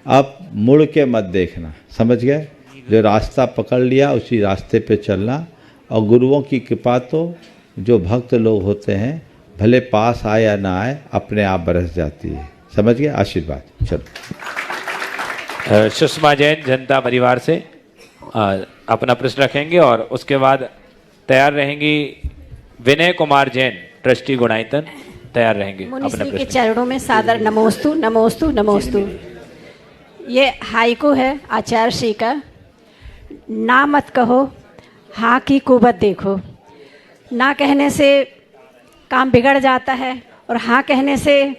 अब मुड़ के मत देखना, समझ गए? जो रास्ता पकड़ लिया उसी रास्ते पे चलना। और गुरुओं की कृपा तो जो भक्त लोग होते हैं, भले पास आए या ना आए, अपने आप बरस जाती है। समझ गए? आशीर्वाद। चलो। सुषमा जैन जनता परिवार से अपना प्रश्न रखेंगे और उसके बाद तैयार रहेंगी विनय कुमार जैन, ट्रस्टी गुणायतन, तैयार रहेंगे अपना मुनिश्री के प्रश्न। चरणों में सादर नमोस्तु नमोस्तु नमोस्तु। ये हाइकू है आचार्य श्री का। ना मत कहो, हाँ की कुबत देखो। ना कहने से काम बिगड़ जाता है और हाँ कहने से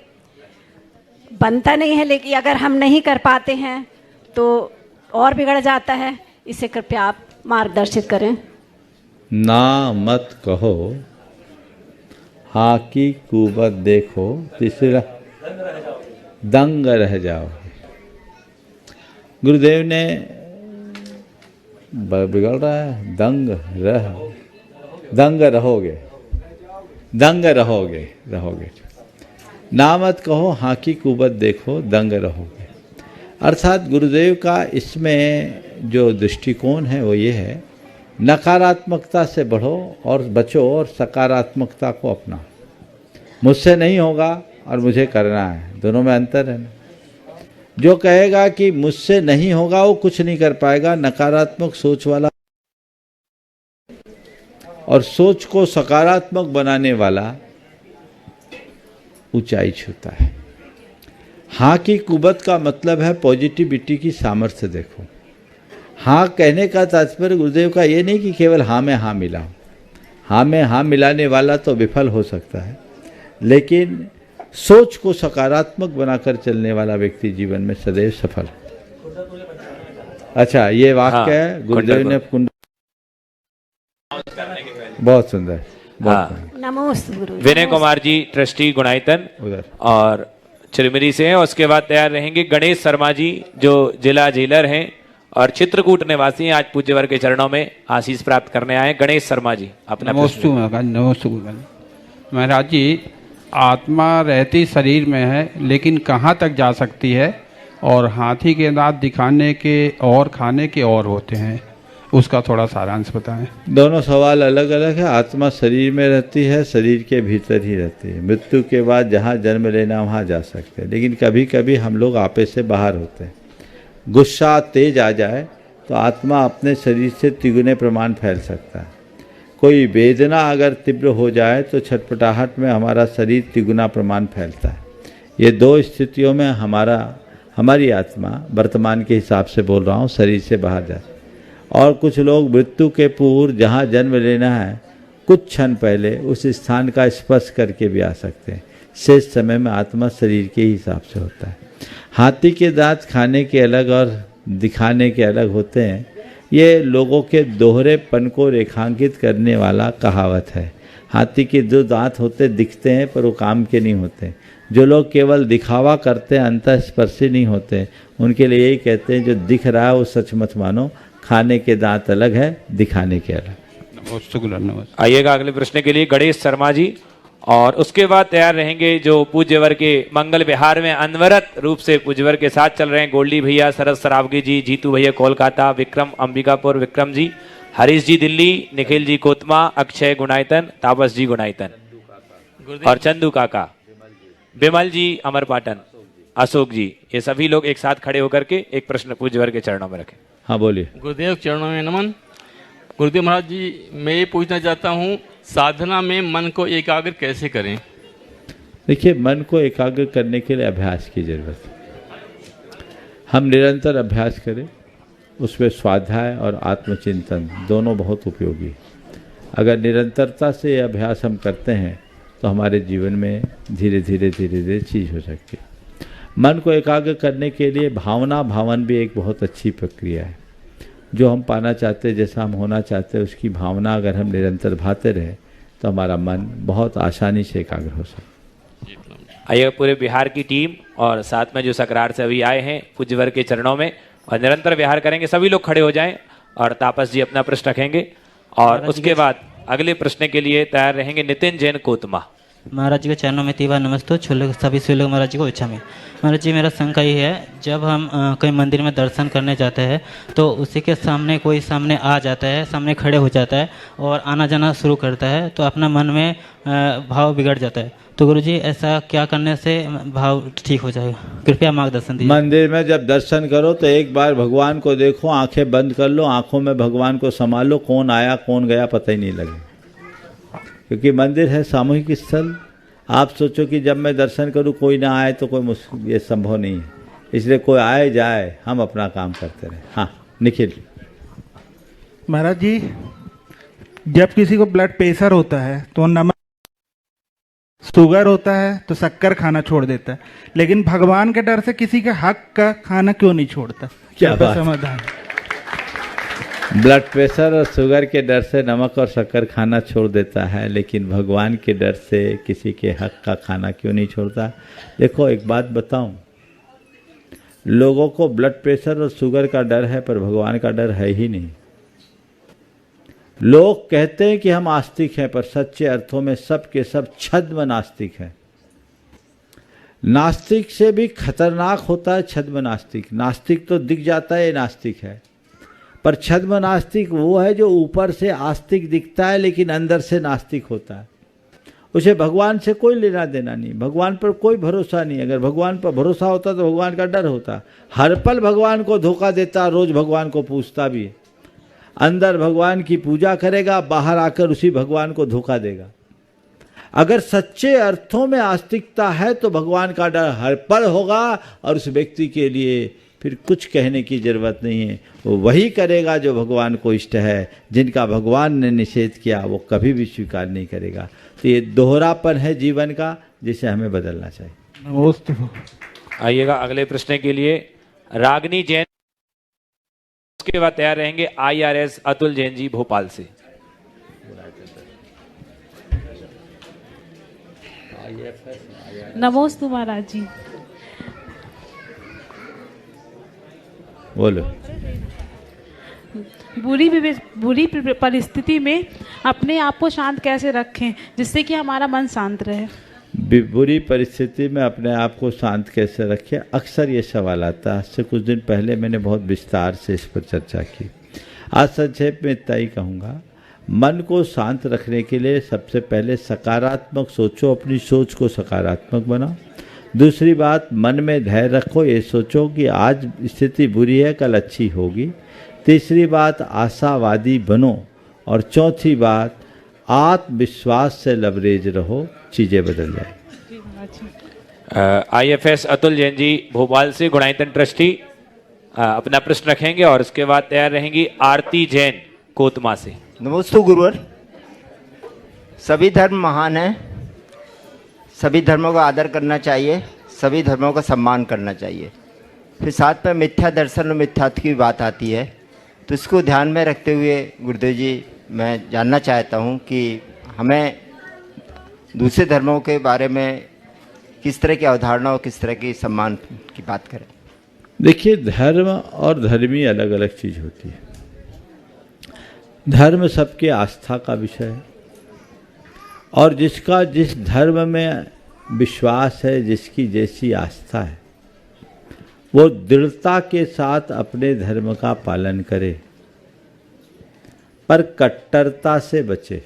बनता नहीं है, लेकिन अगर हम नहीं कर पाते हैं तो और बिगड़ जाता है। इसे कृपया आप मार्गदर्शित करें। ना मत कहो, हाँ की कुबत देखो। तीसरा, दंग रह जाओ। गुरुदेव ने बिगड़ रहा है, दंग रहोगे, दंग रहोगे। ना मत कहो, हाँ की कुबत देखो, दंग रहोगे। अर्थात गुरुदेव का इसमें जो दृष्टिकोण है वो ये है, नकारात्मकता से बढ़ो और बचो और सकारात्मकता को अपनाओ। मुझसे नहीं होगा और मुझे करना है, दोनों में अंतर है ना। जो कहेगा कि मुझसे नहीं होगा वो कुछ नहीं कर पाएगा, नकारात्मक सोच वाला। और सोच को सकारात्मक बनाने वाला ऊंचाई छूता है। हाँ की कुबत का मतलब है पॉजिटिविटी की सामर्थ्य देखो। हाँ कहने का तात्पर्य गुरुदेव का ये नहीं कि केवल हाँ में हाँ मिलाओ। हाँ में हाँ मिलाने वाला तो विफल हो सकता है, लेकिन सोच को सकारात्मक बनाकर चलने वाला व्यक्ति जीवन में सदैव सफल है। अच्छा, ये वाक्य है गुरुदेव ने बहुत सुंदर। नमोस्तु गुरु। विनय कुमार जी, ट्रस्टी गुणायतन उधर और चिरमिरी से हैं। उसके बाद तैयार रहेंगे गणेश शर्मा जी, जो जिला जेलर हैं और चित्रकूट निवासी हैं। आज पूज्यवर के चरणों में आशीष प्राप्त करने आए। गणेश शर्मा जी, अपना नमोस्तु महाराज जी। आत्मा रहती शरीर में है, लेकिन कहाँ तक जा सकती है? और हाथी के दांत दिखाने के और खाने के और होते हैं, उसका थोड़ा सारांश बताएं। दोनों सवाल अलग अलग है। आत्मा शरीर में रहती है, शरीर के भीतर ही रहती है। मृत्यु के बाद जहाँ जन्म लेना वहाँ जा सकते हैं, लेकिन कभी कभी हम लोग आपे से बाहर होते हैं। गुस्सा तेज आ जाए तो आत्मा अपने शरीर से तिगुने प्रमाण फैल सकता है। कोई वेदना अगर तीव्र हो जाए तो छटपटाहट में हमारा शरीर तिगुना प्रमाण फैलता है। ये दो स्थितियों में हमारी आत्मा, वर्तमान के हिसाब से बोल रहा हूँ, शरीर से बाहर जाए। और कुछ लोग मृत्यु के पूर्व जहाँ जन्म लेना है कुछ क्षण पहले उस स्थान का स्पर्श करके भी आ सकते हैं। शेष समय में आत्मा शरीर के हिसाब से होता है। हाथी के दांत खाने के अलग और दिखाने के अलग होते हैं। ये लोगों के दोहरेपन को रेखांकित करने वाला कहावत है। हाथी के दो दांत होते दिखते हैं पर वो काम के नहीं होते। जो लोग केवल दिखावा करते हैं, अंतःस्पर्शी नहीं होते, उनके लिए यही कहते हैं जो दिख रहा है वो सच मत मानो। खाने के दांत अलग है, दिखाने के अलग। आइएगा अगले प्रश्न के लिए गणेश शर्मा जी, और उसके बाद तैयार रहेंगे जो पूज्यवर के मंगल विहार में अनवरत रूप से पूज्यवर के साथ चल रहे हैं। गोल्डी भैया, शरद सरावगी जी, जीतू भैया कोलकाता, विक्रम अंबिकापुर, विक्रम जी, हरीश जी दिल्ली, निखिल जी कोतमा, अक्षय गुणायतन, तापस जी गुणायतन और चंदू काका, बिमल जी अमरपाटन, अशोक जी। ये सभी लोग एक साथ खड़े होकर के एक प्रश्न पूज्यवर के चरणों में रखें। हाँ बोलिए। गुरुदेव चरणों में नमन। गुरुदेव महाराज जी, मैं ये पूछना चाहता हूँ, साधना में मन को एकाग्र कैसे करें? देखिए, मन को एकाग्र करने के लिए अभ्यास की जरूरत है। हम निरंतर अभ्यास करें, उसमें स्वाध्याय और आत्मचिंतन दोनों बहुत उपयोगी है। अगर निरंतरता से ये अभ्यास हम करते हैं तो हमारे जीवन में धीरे धीरे चीज़ हो सकती है। मन को एकाग्र करने के लिए भावना भावन भी एक बहुत अच्छी प्रक्रिया है। जो हम पाना चाहते हैं, जैसा हम होना चाहते हैं, उसकी भावना अगर हम निरंतर भाते रहें तो हमारा मन बहुत आसानी से एकाग्र हो सकता है। आइए पूरे बिहार की टीम और साथ में जो सकरार से अभी आए हैं पूज्यवर के चरणों में और निरंतर विहार करेंगे। सभी लोग खड़े हो जाएं और तापस जी अपना प्रश्न रखेंगे और उसके बाद अगले प्रश्न के लिए तैयार रहेंगे नितिन जैन कोतमा। महाराज जी के चरणों में तीव्र नमस्ते। छुल्लक सभी शिवलोक महाराज जी को इच्छा में। महाराज जी मेरा शंका ये है, जब हम कहीं मंदिर में दर्शन करने जाते हैं तो उसी के सामने कोई सामने आ जाता है, सामने खड़े हो जाता है और आना जाना शुरू करता है तो अपना मन में भाव बिगड़ जाता है। तो गुरु जी ऐसा क्या करने से भाव ठीक हो जाएगा? कृपया मार्गदर्शन दीजिए। मंदिर में जब दर्शन करो तो एक बार भगवान को देखो, आंखें बंद कर लो, आंखों में भगवान को संभाल लो, कौन आया कौन गया पता ही नहीं लगे। क्योंकि मंदिर है सामूहिक स्थल। आप सोचो कि जब मैं दर्शन करूं कोई ना आए तो कोई मुश्किल, ये संभव नहीं है। इसलिए कोई आए जाए, हम अपना काम करते रहे। हाँ निखिल। महाराज जी, जब किसी को ब्लड प्रेशर होता है तो नमक, शुगर होता है तो शक्कर खाना छोड़ देता है, लेकिन भगवान के डर से किसी के हक का खाना क्यों नहीं छोड़ता? क्या बात। समाधान? ब्लड प्रेशर और शुगर के डर से नमक और शक्कर खाना छोड़ देता है, लेकिन भगवान के डर से किसी के हक का खाना क्यों नहीं छोड़ता? देखो एक बात बताऊं, लोगों को ब्लड प्रेशर और शुगर का डर है पर भगवान का डर है ही नहीं। लोग कहते हैं कि हम आस्तिक हैं, पर सच्चे अर्थों में सब के सब छद्म नास्तिक हैं। नास्तिक से भी खतरनाक होता है छद्म नास्तिक। नास्तिक तो दिख जाता है ये नास्तिक है, पर छद्म नास्तिक वो है जो ऊपर से आस्तिक दिखता है लेकिन अंदर से नास्तिक होता है। उसे भगवान से कोई लेना देना नहीं, भगवान पर कोई भरोसा नहीं। अगर भगवान पर भरोसा होता तो भगवान का डर होता। हर पल भगवान को धोखा देता, रोज भगवान को पूछता भी है। अंदर भगवान की पूजा करेगा, बाहर आकर उसी भगवान को धोखा देगा। अगर सच्चे अर्थों में आस्तिकता है तो भगवान का डर हर पल होगा और उस व्यक्ति के लिए फिर कुछ कहने की जरूरत नहीं है। वो वही करेगा जो भगवान को इष्ट है। जिनका भगवान ने निषेध किया वो कभी भी स्वीकार नहीं करेगा। तो ये दोहरापन है जीवन का, जिसे हमें बदलना चाहिए। आइएगा अगले प्रश्न के लिए रागनी जैन, उसके बाद तैयार रहेंगे IRS अतुल जैन जी भोपाल से। नमोस्तु महाराज जी। बोलो। बुरी परिस्थिति में अपने आप को शांत कैसे रखें जिससे कि हमारा मन शांत रहे? बुरी परिस्थिति में अपने आप को शांत कैसे रखें, अक्सर ये सवाल आता है। आज से कुछ दिन पहले मैंने बहुत विस्तार से इस पर चर्चा की। आज संक्षेप में इतना ही कहूँगा। मन को शांत रखने के लिए सबसे पहले सकारात्मक सोचो, अपनी सोच को सकारात्मक बनाओ। दूसरी बात, मन में धैर्य रखो, ये सोचो कि आज स्थिति बुरी है कल अच्छी होगी। तीसरी बात, आशावादी बनो। और चौथी बात, आत्मविश्वास से लबरेज रहो, चीज़ें बदल जाए। IFS अतुल जैन जी भोपाल से गुणायतन ट्रस्टी अपना प्रश्न रखेंगे और उसके बाद तैयार रहेंगी आरती जैन कोतमा से। नमोस्तु गुरुवर। सभी धर्म महान हैं, सभी धर्मों का आदर करना चाहिए, सभी धर्मों का सम्मान करना चाहिए। फिर साथ में मिथ्या दर्शन और मिथ्यात्व की बात आती है, तो इसको ध्यान में रखते हुए गुरुदेव जी मैं जानना चाहता हूँ कि हमें दूसरे धर्मों के बारे में किस तरह की अवधारणा और किस तरह की सम्मान की बात करें। देखिए, धर्म और धर्मी अलग अलग चीज़ होती है। धर्म सबके आस्था का विषय है और जिसका जिस धर्म में विश्वास है, जिसकी जैसी आस्था है, वो दृढ़ता के साथ अपने धर्म का पालन करे, पर कट्टरता से बचे।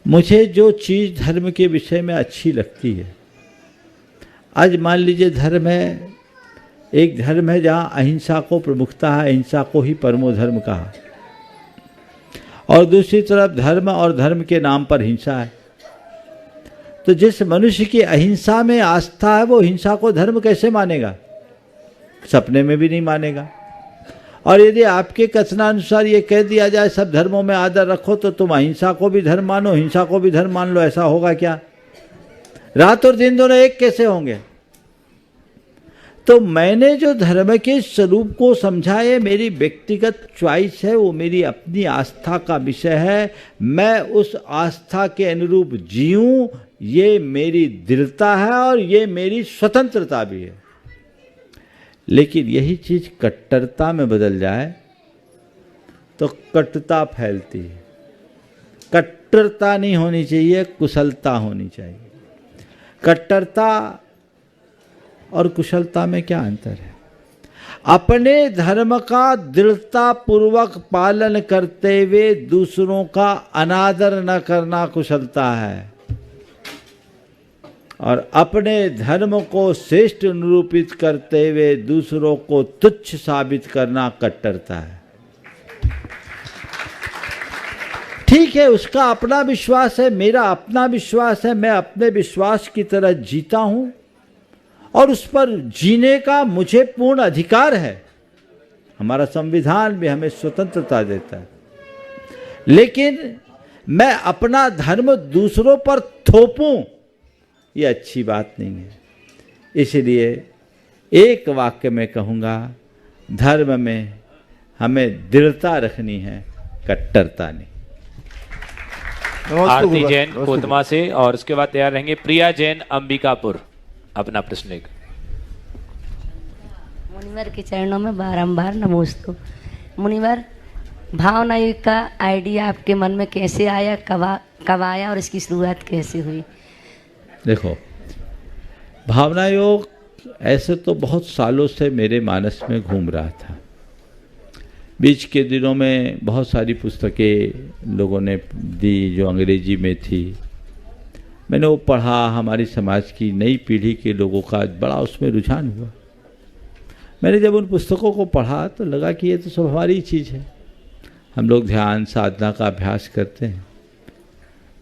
मुझे जो चीज़ धर्म के विषय में अच्छी लगती है, आज मान लीजिए धर्म है, एक धर्म है जहाँ अहिंसा को प्रमुखता है, अहिंसा को ही परमो धर्म कहा, और दूसरी तरफ धर्म और धर्म के नाम पर हिंसा है। तो जिस मनुष्य की अहिंसा में आस्था है वो हिंसा को धर्म कैसे मानेगा? सपने में भी नहीं मानेगा। और यदि आपके कथनानुसार ये कह दिया जाए सब धर्मों में आदर रखो तो तुम अहिंसा को भी धर्म मानो, हिंसा को भी धर्म मान लो, ऐसा होगा क्या? रात और दिन दोनों एक कैसे होंगे? तो मैंने जो धर्म के स्वरूप को समझा है मेरी व्यक्तिगत चॉइस है, वो मेरी अपनी आस्था का विषय है। मैं उस आस्था के अनुरूप जीऊं, ये मेरी दृढ़ता है और ये मेरी स्वतंत्रता भी है। लेकिन यही चीज कट्टरता में बदल जाए तो कटुता फैलती है। कट्टरता नहीं होनी चाहिए, कुशलता होनी चाहिए। कट्टरता और कुशलता में क्या अंतर है? अपने धर्म का दृढ़ता पूर्वक पालन करते हुए दूसरों का अनादर न करना कुशलता है, और अपने धर्म को श्रेष्ठ निरूपित करते हुए दूसरों को तुच्छ साबित करना कट्टरता है। ठीक है, उसका अपना विश्वास है, मेरा अपना विश्वास है, मैं अपने विश्वास की तरह जीता हूं और उस पर जीने का मुझे पूर्ण अधिकार है। हमारा संविधान भी हमें स्वतंत्रता देता है। लेकिन मैं अपना धर्म दूसरों पर थोपूं, ये अच्छी बात नहीं है। इसलिए एक वाक्य में कहूँगा, धर्म में हमें दृढ़ता रखनी है, कट्टरता नहीं। आरती जैन कोतमा से, और उसके बाद तैयार रहेंगे प्रिया जैन अंबिकापुर अपना प्रश्न लेकर। मुनिवर के चरणों में बारंबार नमोस्तु। मुनिवर, भावना योग का आइडिया आपके मन में कैसे आया, कब आया और इसकी शुरुआत कैसे हुई? देखो, भावना योग ऐसे तो बहुत सालों से मेरे मानस में घूम रहा था। बीच के दिनों में बहुत सारी पुस्तकें लोगों ने दी जो अंग्रेजी में थी, मैंने वो पढ़ा। हमारी समाज की नई पीढ़ी के लोगों का बड़ा उसमें रुझान हुआ। मैंने जब उन पुस्तकों को पढ़ा तो लगा कि ये तो सब हमारी चीज़ है। हम लोग ध्यान साधना का अभ्यास करते हैं,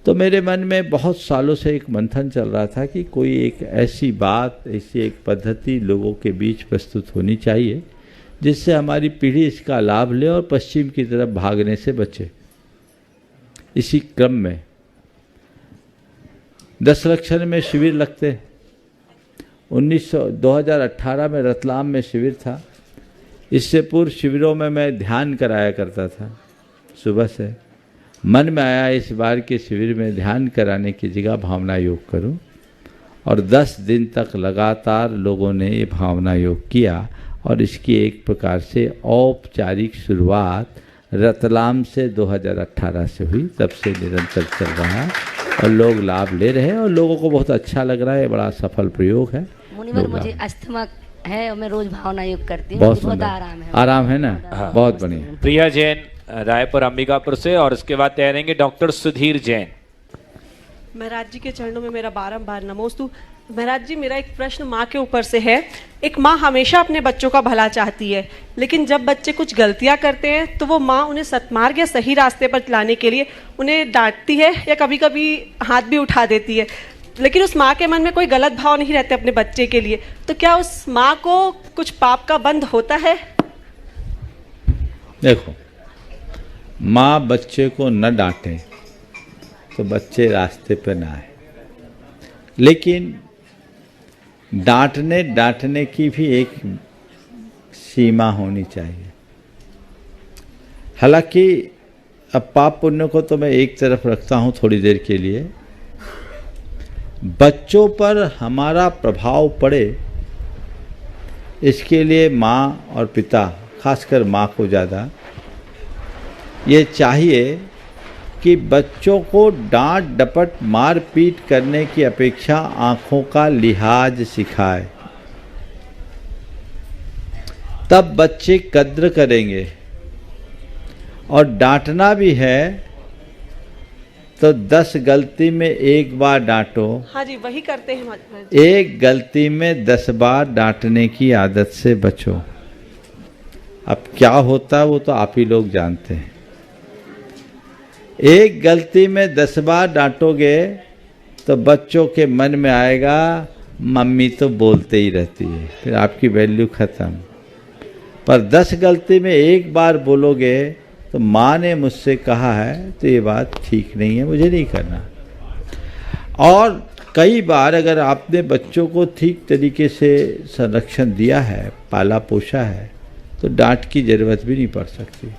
तो मेरे मन में बहुत सालों से एक मंथन चल रहा था कि कोई एक ऐसी बात, ऐसी एक पद्धति लोगों के बीच प्रस्तुत होनी चाहिए जिससे हमारी पीढ़ी इसका लाभ ले और पश्चिम की तरफ भागने से बचे। इसी क्रम में 10 लक्षण में शिविर लगते। 2018 में रतलाम में शिविर था। इससे पूर्व शिविरों में मैं ध्यान कराया करता था सुबह से। मन में आया इस बार के शिविर में ध्यान कराने की जगह भावना योग करूं, और 10 दिन तक लगातार लोगों ने ये भावना योग किया और इसकी एक प्रकार से औपचारिक शुरुआत रतलाम से 2018 से हुई। तब से निरंतर चल रहा है और लोग लाभ ले रहे हैं और लोगों को बहुत अच्छा लग रहा है। बड़ा सफल प्रयोग है। मुनिवर, मुझे अस्थमा है और मैं रोज भावना योग करती हूँ, बहुत आराम है। आराम है ना? हाँ, बहुत बढ़िया। प्रिया जैन रायपुर अंबिकापुर से, और उसके बाद तैयार रहेंगे डॉक्टर सुधीर जैन। महाराज जी के चरणों में मेरा बारंबार नमोस्तु। महाराज जी, मेरा एक प्रश्न माँ के ऊपर से है। एक माँ हमेशा अपने बच्चों का भला चाहती है, लेकिन जब बच्चे कुछ गलतियाँ करते हैं तो वो माँ उन्हें सत्मार्ग या सही रास्ते पर लाने के लिए उन्हें डांटती है या कभी कभी हाथ भी उठा देती है, लेकिन उस माँ के मन में कोई गलत भाव नहीं रहते अपने बच्चे के लिए। तो क्या उस माँ को कुछ पाप का बंध होता है? देखो, माँ बच्चे को न डांटे तो बच्चे रास्ते पर ना आए, लेकिन डांटने की भी एक सीमा होनी चाहिए। हालांकि अब पाप पुण्य को तो मैं एक तरफ रखता हूँ थोड़ी देर के लिए। बच्चों पर हमारा प्रभाव पड़े, इसके लिए माँ और पिता, खासकर माँ को ज़्यादा ये चाहिए कि बच्चों को डांट डपट मार पीट करने की अपेक्षा आंखों का लिहाज सिखाए, तब बच्चे कद्र करेंगे। और डांटना भी है तो 10 गलती में एक बार डांटो। हाँ जी, वही करते हैं। एक गलती में 10 बार डांटने की आदत से बचो। अब क्या होता है वो तो आप ही लोग जानते हैं। एक गलती में 10 बार डांटोगे तो बच्चों के मन में आएगा मम्मी तो बोलते ही रहती है, फिर आपकी वैल्यू खत्म। पर 10 गलती में एक बार बोलोगे तो माँ ने मुझसे कहा है तो ये बात ठीक नहीं है, मुझे नहीं करना। और कई बार अगर आपने बच्चों को ठीक तरीके से संरक्षण दिया है, पाला पोसा है, तो डांट की ज़रूरत भी नहीं पड़ सकती।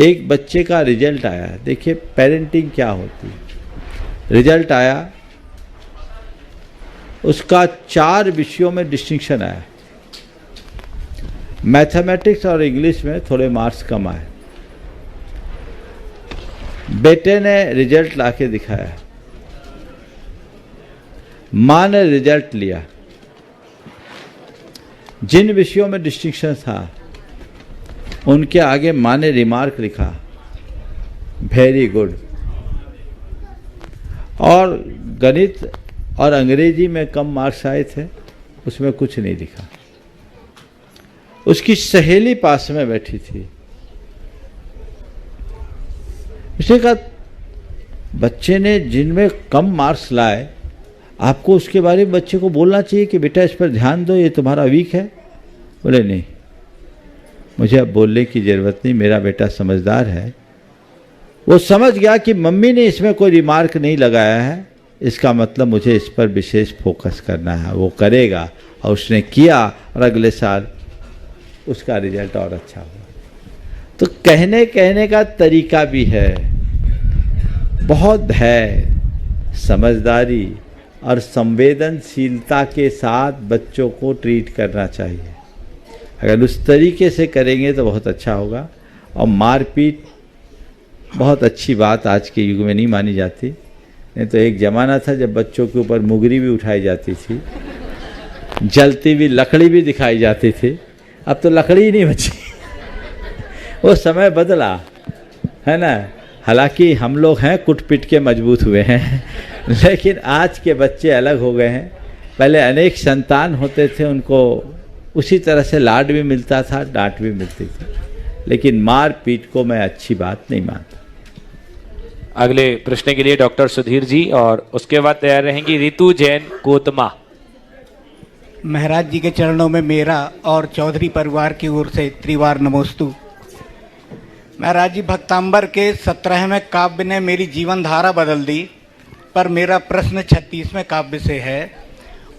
एक बच्चे का रिजल्ट आया, देखिए पेरेंटिंग क्या होती है। रिजल्ट आया, उसका 4 विषयों में डिस्टिंक्शन आया। मैथमेटिक्स और इंग्लिश में थोड़े मार्क्स कम आए। बेटे ने रिजल्ट लाके दिखाया, माँ ने रिजल्ट लिया, जिन विषयों में डिस्टिंक्शन था उनके आगे माँ ने रिमार्क लिखा, वेरी गुड। और गणित और अंग्रेजी में कम मार्क्स आए थे, उसमें कुछ नहीं लिखा। उसकी सहेली पास में बैठी थी, उसने कहा बच्चे ने जिनमें कम मार्क्स लाए, आपको उसके बारे में बच्चे को बोलना चाहिए कि बेटा इस पर ध्यान दो, ये तुम्हारा वीक है। बोले नहीं, मुझे अब बोलने की ज़रूरत नहीं, मेरा बेटा समझदार है। वो समझ गया कि मम्मी ने इसमें कोई रिमार्क नहीं लगाया है, इसका मतलब मुझे इस पर विशेष फोकस करना है। वो करेगा, और उसने किया, और अगले साल उसका रिजल्ट और अच्छा हुआ। तो कहने का तरीका भी है, बहुत है, समझदारी और संवेदनशीलता के साथ बच्चों को ट्रीट करना चाहिए। अगर उस तरीके से करेंगे तो बहुत अच्छा होगा। और मारपीट बहुत अच्छी बात आज के युग में नहीं मानी जाती। नहीं तो एक ज़माना था जब बच्चों के ऊपर मुगरी भी उठाई जाती थी, जलती हुई लकड़ी भी दिखाई जाती थी। अब तो लकड़ी ही नहीं बची। वो समय बदला है ना। हालांकि हम लोग हैं कुट पिट के मजबूत हुए हैं, लेकिन आज के बच्चे अलग हो गए हैं। पहले अनेक संतान होते थे, उनको उसी तरह से लाड भी मिलता था, डांट भी मिलती थी, लेकिन मार पीट को मैं अच्छी बात नहीं मानता। अगले प्रश्न के लिए डॉक्टर सुधीर जी, और उसके बाद तैयार रहेंगी रितु जैन कोतमा। महाराज जी के चरणों में मेरा और चौधरी परिवार की ओर से त्रिवार नमोस्तु। महाराज जी, भक्तांबर के 17वें काव्य ने मेरी जीवन धारा बदल दी, पर मेरा प्रश्न 36वें काव्य से है।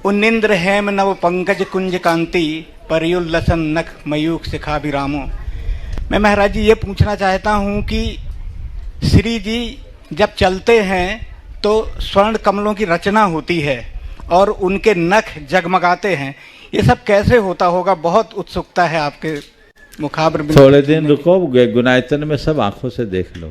उन्निंद्र हेम नव पंकज कुंज कांति, परियुल्लसन नख मयूख शिखाभिरामो। मैं महाराज जी ये पूछना चाहता हूँ कि श्री जी जब चलते हैं तो स्वर्ण कमलों की रचना होती है और उनके नख जगमगाते हैं, ये सब कैसे होता होगा? बहुत उत्सुकता है आपके मुखाबर। थोड़े दिन रुको, गुनायतन में सब आंखों से देख लो,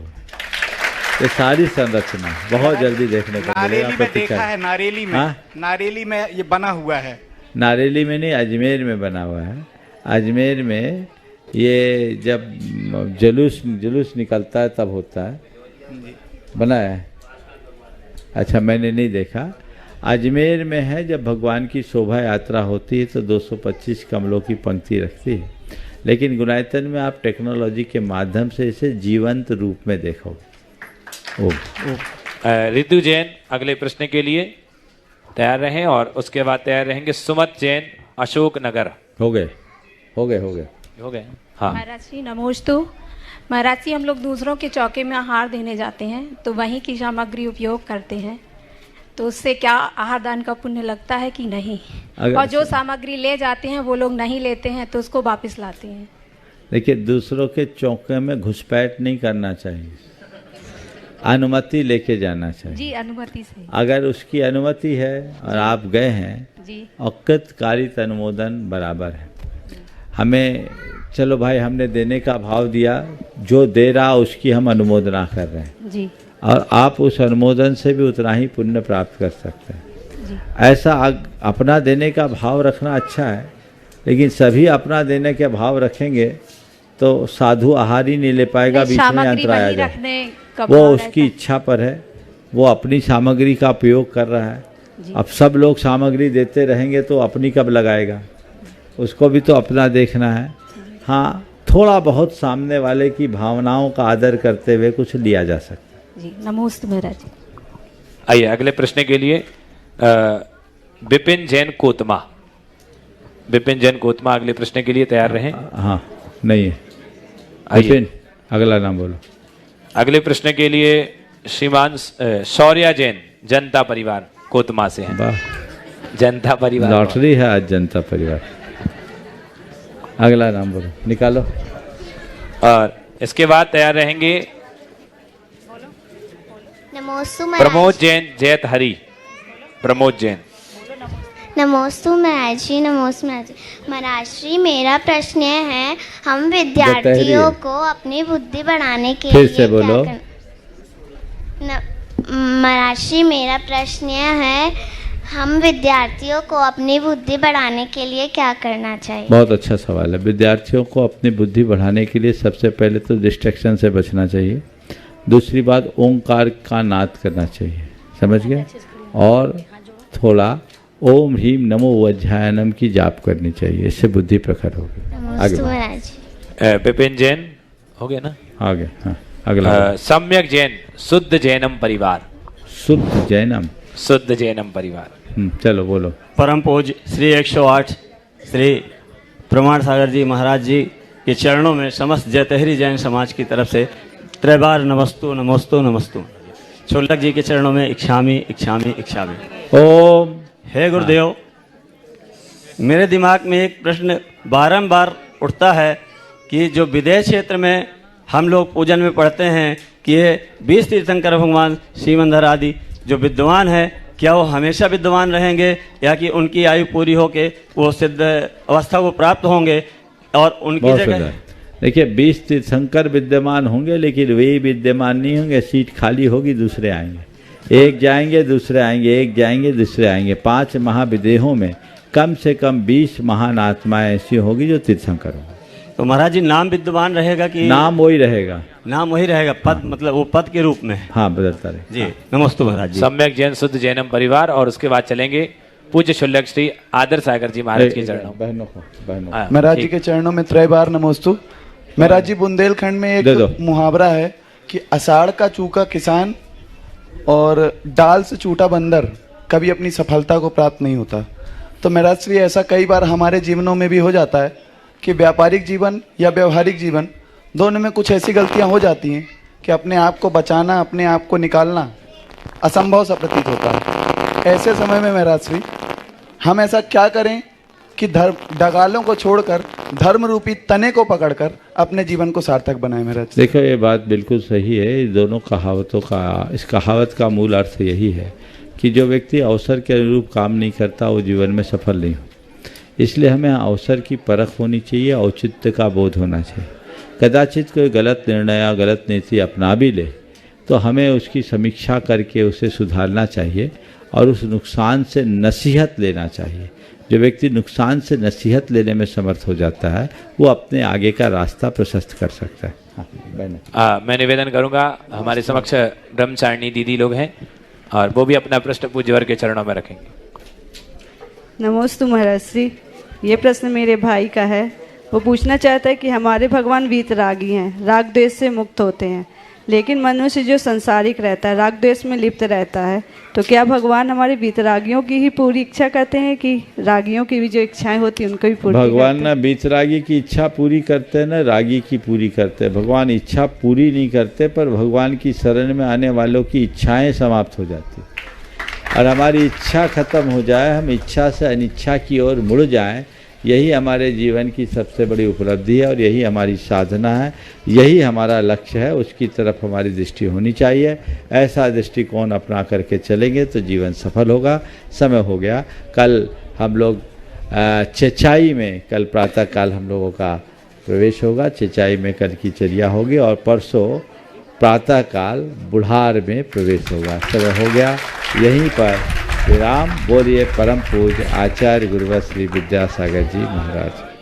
ये सारी संरचना बहुत जल्दी देखने को मिलेगा। नारेली में देखा है, नारेली में। हाँ? नारेली में ये बना हुआ है। नारेली में नहीं, अजमेर में बना हुआ है। अजमेर में ये जब जुलूस निकलता है तब होता है, बना है। अच्छा, मैंने नहीं देखा। अजमेर में है, जब भगवान की शोभा यात्रा होती है तो 225 कमलों की पंक्ति रखती है, लेकिन गुनायतन में आप टेक्नोलॉजी के माध्यम से इसे जीवंत रूप में देखोगे। रितु जैन अगले प्रश्न के लिए तैयार रहें, और उसके बाद तैयार रहेंगे सुमत जैन अशोक नगर। हो गए। हाँ महाराज जी नमोस्तु। महाराज जी, हम लोग दूसरों के चौके में आहार देने जाते हैं तो वहीं की सामग्री उपयोग करते हैं, तो उससे क्या आहार दान का पुण्य लगता है कि नहीं? और जो सामग्री ले जाते हैं वो लोग नहीं लेते हैं तो उसको वापस लाते हैं। देखिए, दूसरों के चौके में घुसपैठ नहीं करना चाहिए, अनुमति लेके जाना चाहिए। जी, अनुमति से। अगर उसकी अनुमति है और आप गए हैं, औकत कारित अनुमोदन बराबर है। हमें चलो भाई, हमने देने का भाव दिया, जो दे रहा उसकी हम अनुमोदना कर रहे हैं जी, और आप उस अनुमोदन से भी उतना ही पुण्य प्राप्त कर सकते हैं जी। ऐसा अपना देने का भाव रखना अच्छा है, लेकिन सभी अपना देने के भाव रखेंगे तो साधु आहार ही नहीं ले पाएगा, बीच में अंतर आया जाए। वो उसकी इच्छा पर है, वो अपनी सामग्री का उपयोग कर रहा है। अब सब लोग सामग्री देते रहेंगे तो अपनी कब लगाएगा? उसको भी तो अपना देखना है। हाँ, थोड़ा बहुत सामने वाले की भावनाओं का आदर करते हुए कुछ लिया जा सकता है जी। नमस्ते महाराज जी। आइए अगले प्रश्न के लिए विपिन जैन कोतमा। विपिन जैन कोतमा अगले प्रश्न के लिए तैयार रहें। हाँ नहीं है विपिन, अगला नाम बोलो। अगले प्रश्न के लिए श्रीमान शौर्या जैन, जनता परिवार कोतमा से हैं। जनता परिवार लॉटरी है आज, जनता परिवार। अगला नाम बोलो, निकालो। और इसके बाद तैयार रहेंगे नमोस्तु प्रमोद जैन, जैत हरी। प्रमोद जैन। नमोस्तु महाराज जी, नमोस्तु महाराज जी। महाराज जी मेरा प्रश्न है, हम विद्यार्थियों को अपनी बुद्धि बढ़ाने के फिर लिए से बोलो। महाराज जी मेरा प्रश्न है, हम विद्यार्थियों को अपनी बुद्धि बढ़ाने के लिए क्या करना चाहिए? बहुत अच्छा सवाल है। विद्यार्थियों को अपनी बुद्धि बढ़ाने के लिए सबसे पहले तो डिस्ट्रैक्शन से बचना चाहिए। दूसरी बात, ओंकार का नाद करना चाहिए, समझ गए? और थोड़ा ओम ह्रीम नमो वज्रायनम की जाप करनी चाहिए, इससे बुद्धि प्रखर होगी। आगे विपिन जैन हो गया ना? आगे हाँ, अगला सम्यक जैन, शुद्ध जैनम परिवार। शुद्ध जैनम, शुद्ध जैनम परिवार। चलो बोलो। परम पूज्य श्री 108 श्री प्रमाण सागर जी महाराज जी के चरणों में समस्त जैतहरी जैन समाज की तरफ से त्रैबार नमस्तु नमस्तु नमस्तु। छोलक जी के चरणों में इच्छामी इच्छामी इच्छामी। ओम। हे गुरुदेव, मेरे दिमाग में एक प्रश्न बारंबार उठता है कि जो विदेश क्षेत्र में हम लोग पूजन में पढ़ते हैं कि ये 20 तीर्थंकर भगवान श्रीमंदर आदि जो विद्वान है, क्या वो हमेशा विद्वान रहेंगे या कि उनकी आयु पूरी होके वो सिद्ध अवस्था को प्राप्त होंगे और उनकी जगह? देखिए 20 तीर्थंकर विद्यमान होंगे, लेकिन वे विद्यमान नहीं होंगे। सीट खाली होगी, दूसरे आएंगे। एक जाएंगे दूसरे आएंगे, एक जाएंगे दूसरे आएंगे। 5 महाविदेहों में कम से कम 20 महान आत्माएं ऐसी होगी जो तीर्थंकर होंगे। तो महाराज जी नाम विद्यमान रहेगा कि? नाम वही रहेगा। नाम वही रहेगा, पद मतलब वो पद के रूप में? हाँ, बदलता रहे जी। नमस्ते महाराज जी। सम्यक जैन, शुद्ध जैनम परिवार। और उसके बाद चलेंगे पूज्य शुल्लक श्री आदर सागर जी महाराज के चरणों। बहनों महाराज जी के चरणों में त्रैबार नमोस्तु। महाराज जी बुंदेलखंड में एक मुहावरा है कि आषाढ़ का चूका किसान और डाल से चूटा बंदर कभी अपनी सफलता को प्राप्त नहीं होता। तो महाराज श्री ऐसा कई बार हमारे जीवनों में भी हो जाता है कि व्यापारिक जीवन या व्यवहारिक जीवन दोनों में कुछ ऐसी गलतियां हो जाती हैं कि अपने आप को बचाना, अपने आप को निकालना असंभव सा प्रतीत होता है। ऐसे समय में महाराज श्री हम ऐसा क्या करें कि डगालों को छोड़कर धर्म रूपी तने को पकड़कर अपने जीवन को सार्थक बनाएं? महाराज देखो, ये बात बिल्कुल सही है। इस दोनों कहावतों का, इस कहावत का मूल अर्थ यही है कि जो व्यक्ति अवसर के अनुरूप काम नहीं करता वो जीवन में सफल नहीं हो। इसलिए हमें अवसर की परख होनी चाहिए, औचित्य का बोध होना चाहिए। कदाचित कोई गलत निर्णय या गलत नीति अपना भी ले तो हमें उसकी समीक्षा करके उसे सुधारना चाहिए और उस नुकसान से नसीहत लेना चाहिए। जो व्यक्ति नुकसान से नसीहत लेने में समर्थ हो जाता है वो अपने आगे का रास्ता प्रशस्त कर सकता है। मैं निवेदन करूंगा, हमारे समक्ष ब्रह्मचारिणी दीदी लोग हैं और वो भी अपना प्रश्न पूज्यवर के चरणों में रखेंगे। नमोस्तु महाराज श्री। ये प्रश्न मेरे भाई का है। वो पूछना चाहता है कि हमारे भगवान वीतरागी हैं, राग द्वेष से मुक्त होते हैं, लेकिन मनुष्य जो संसारिक रहता है, राग द्वेष में लिप्त रहता है, तो क्या भगवान हमारे वीतरागियों की ही पूरी इच्छा करते हैं कि रागियों की भी जो इच्छाएं होती हैं उनको भी पूरी? भगवान ना वीतरागी की इच्छा पूरी करते हैं ना रागी की पूरी करते हैं। भगवान इच्छा पूरी नहीं करते, पर भगवान की शरण में आने वालों की इच्छाएं समाप्त हो जाती और हमारी इच्छा खत्म हो जाए, हम इच्छा से अनिच्छा की ओर मुड़ जाएं, यही हमारे जीवन की सबसे बड़ी उपलब्धि है और यही हमारी साधना है, यही हमारा लक्ष्य है। उसकी तरफ हमारी दृष्टि होनी चाहिए। ऐसा दृष्टिकोण अपना करके चलेंगे तो जीवन सफल होगा। समय हो गया। कल हम लोग चेचाई में, कल प्रातःकाल हम लोगों का प्रवेश होगा। चेचाई में कल की चर्या होगी और परसों प्रातःकाल बुढ़ार में प्रवेश होगा। समय हो गया। यहीं पर विराम। बोलिए परम पूज्य आचार्य गुरुवर श्री विद्यासागर जी महाराज।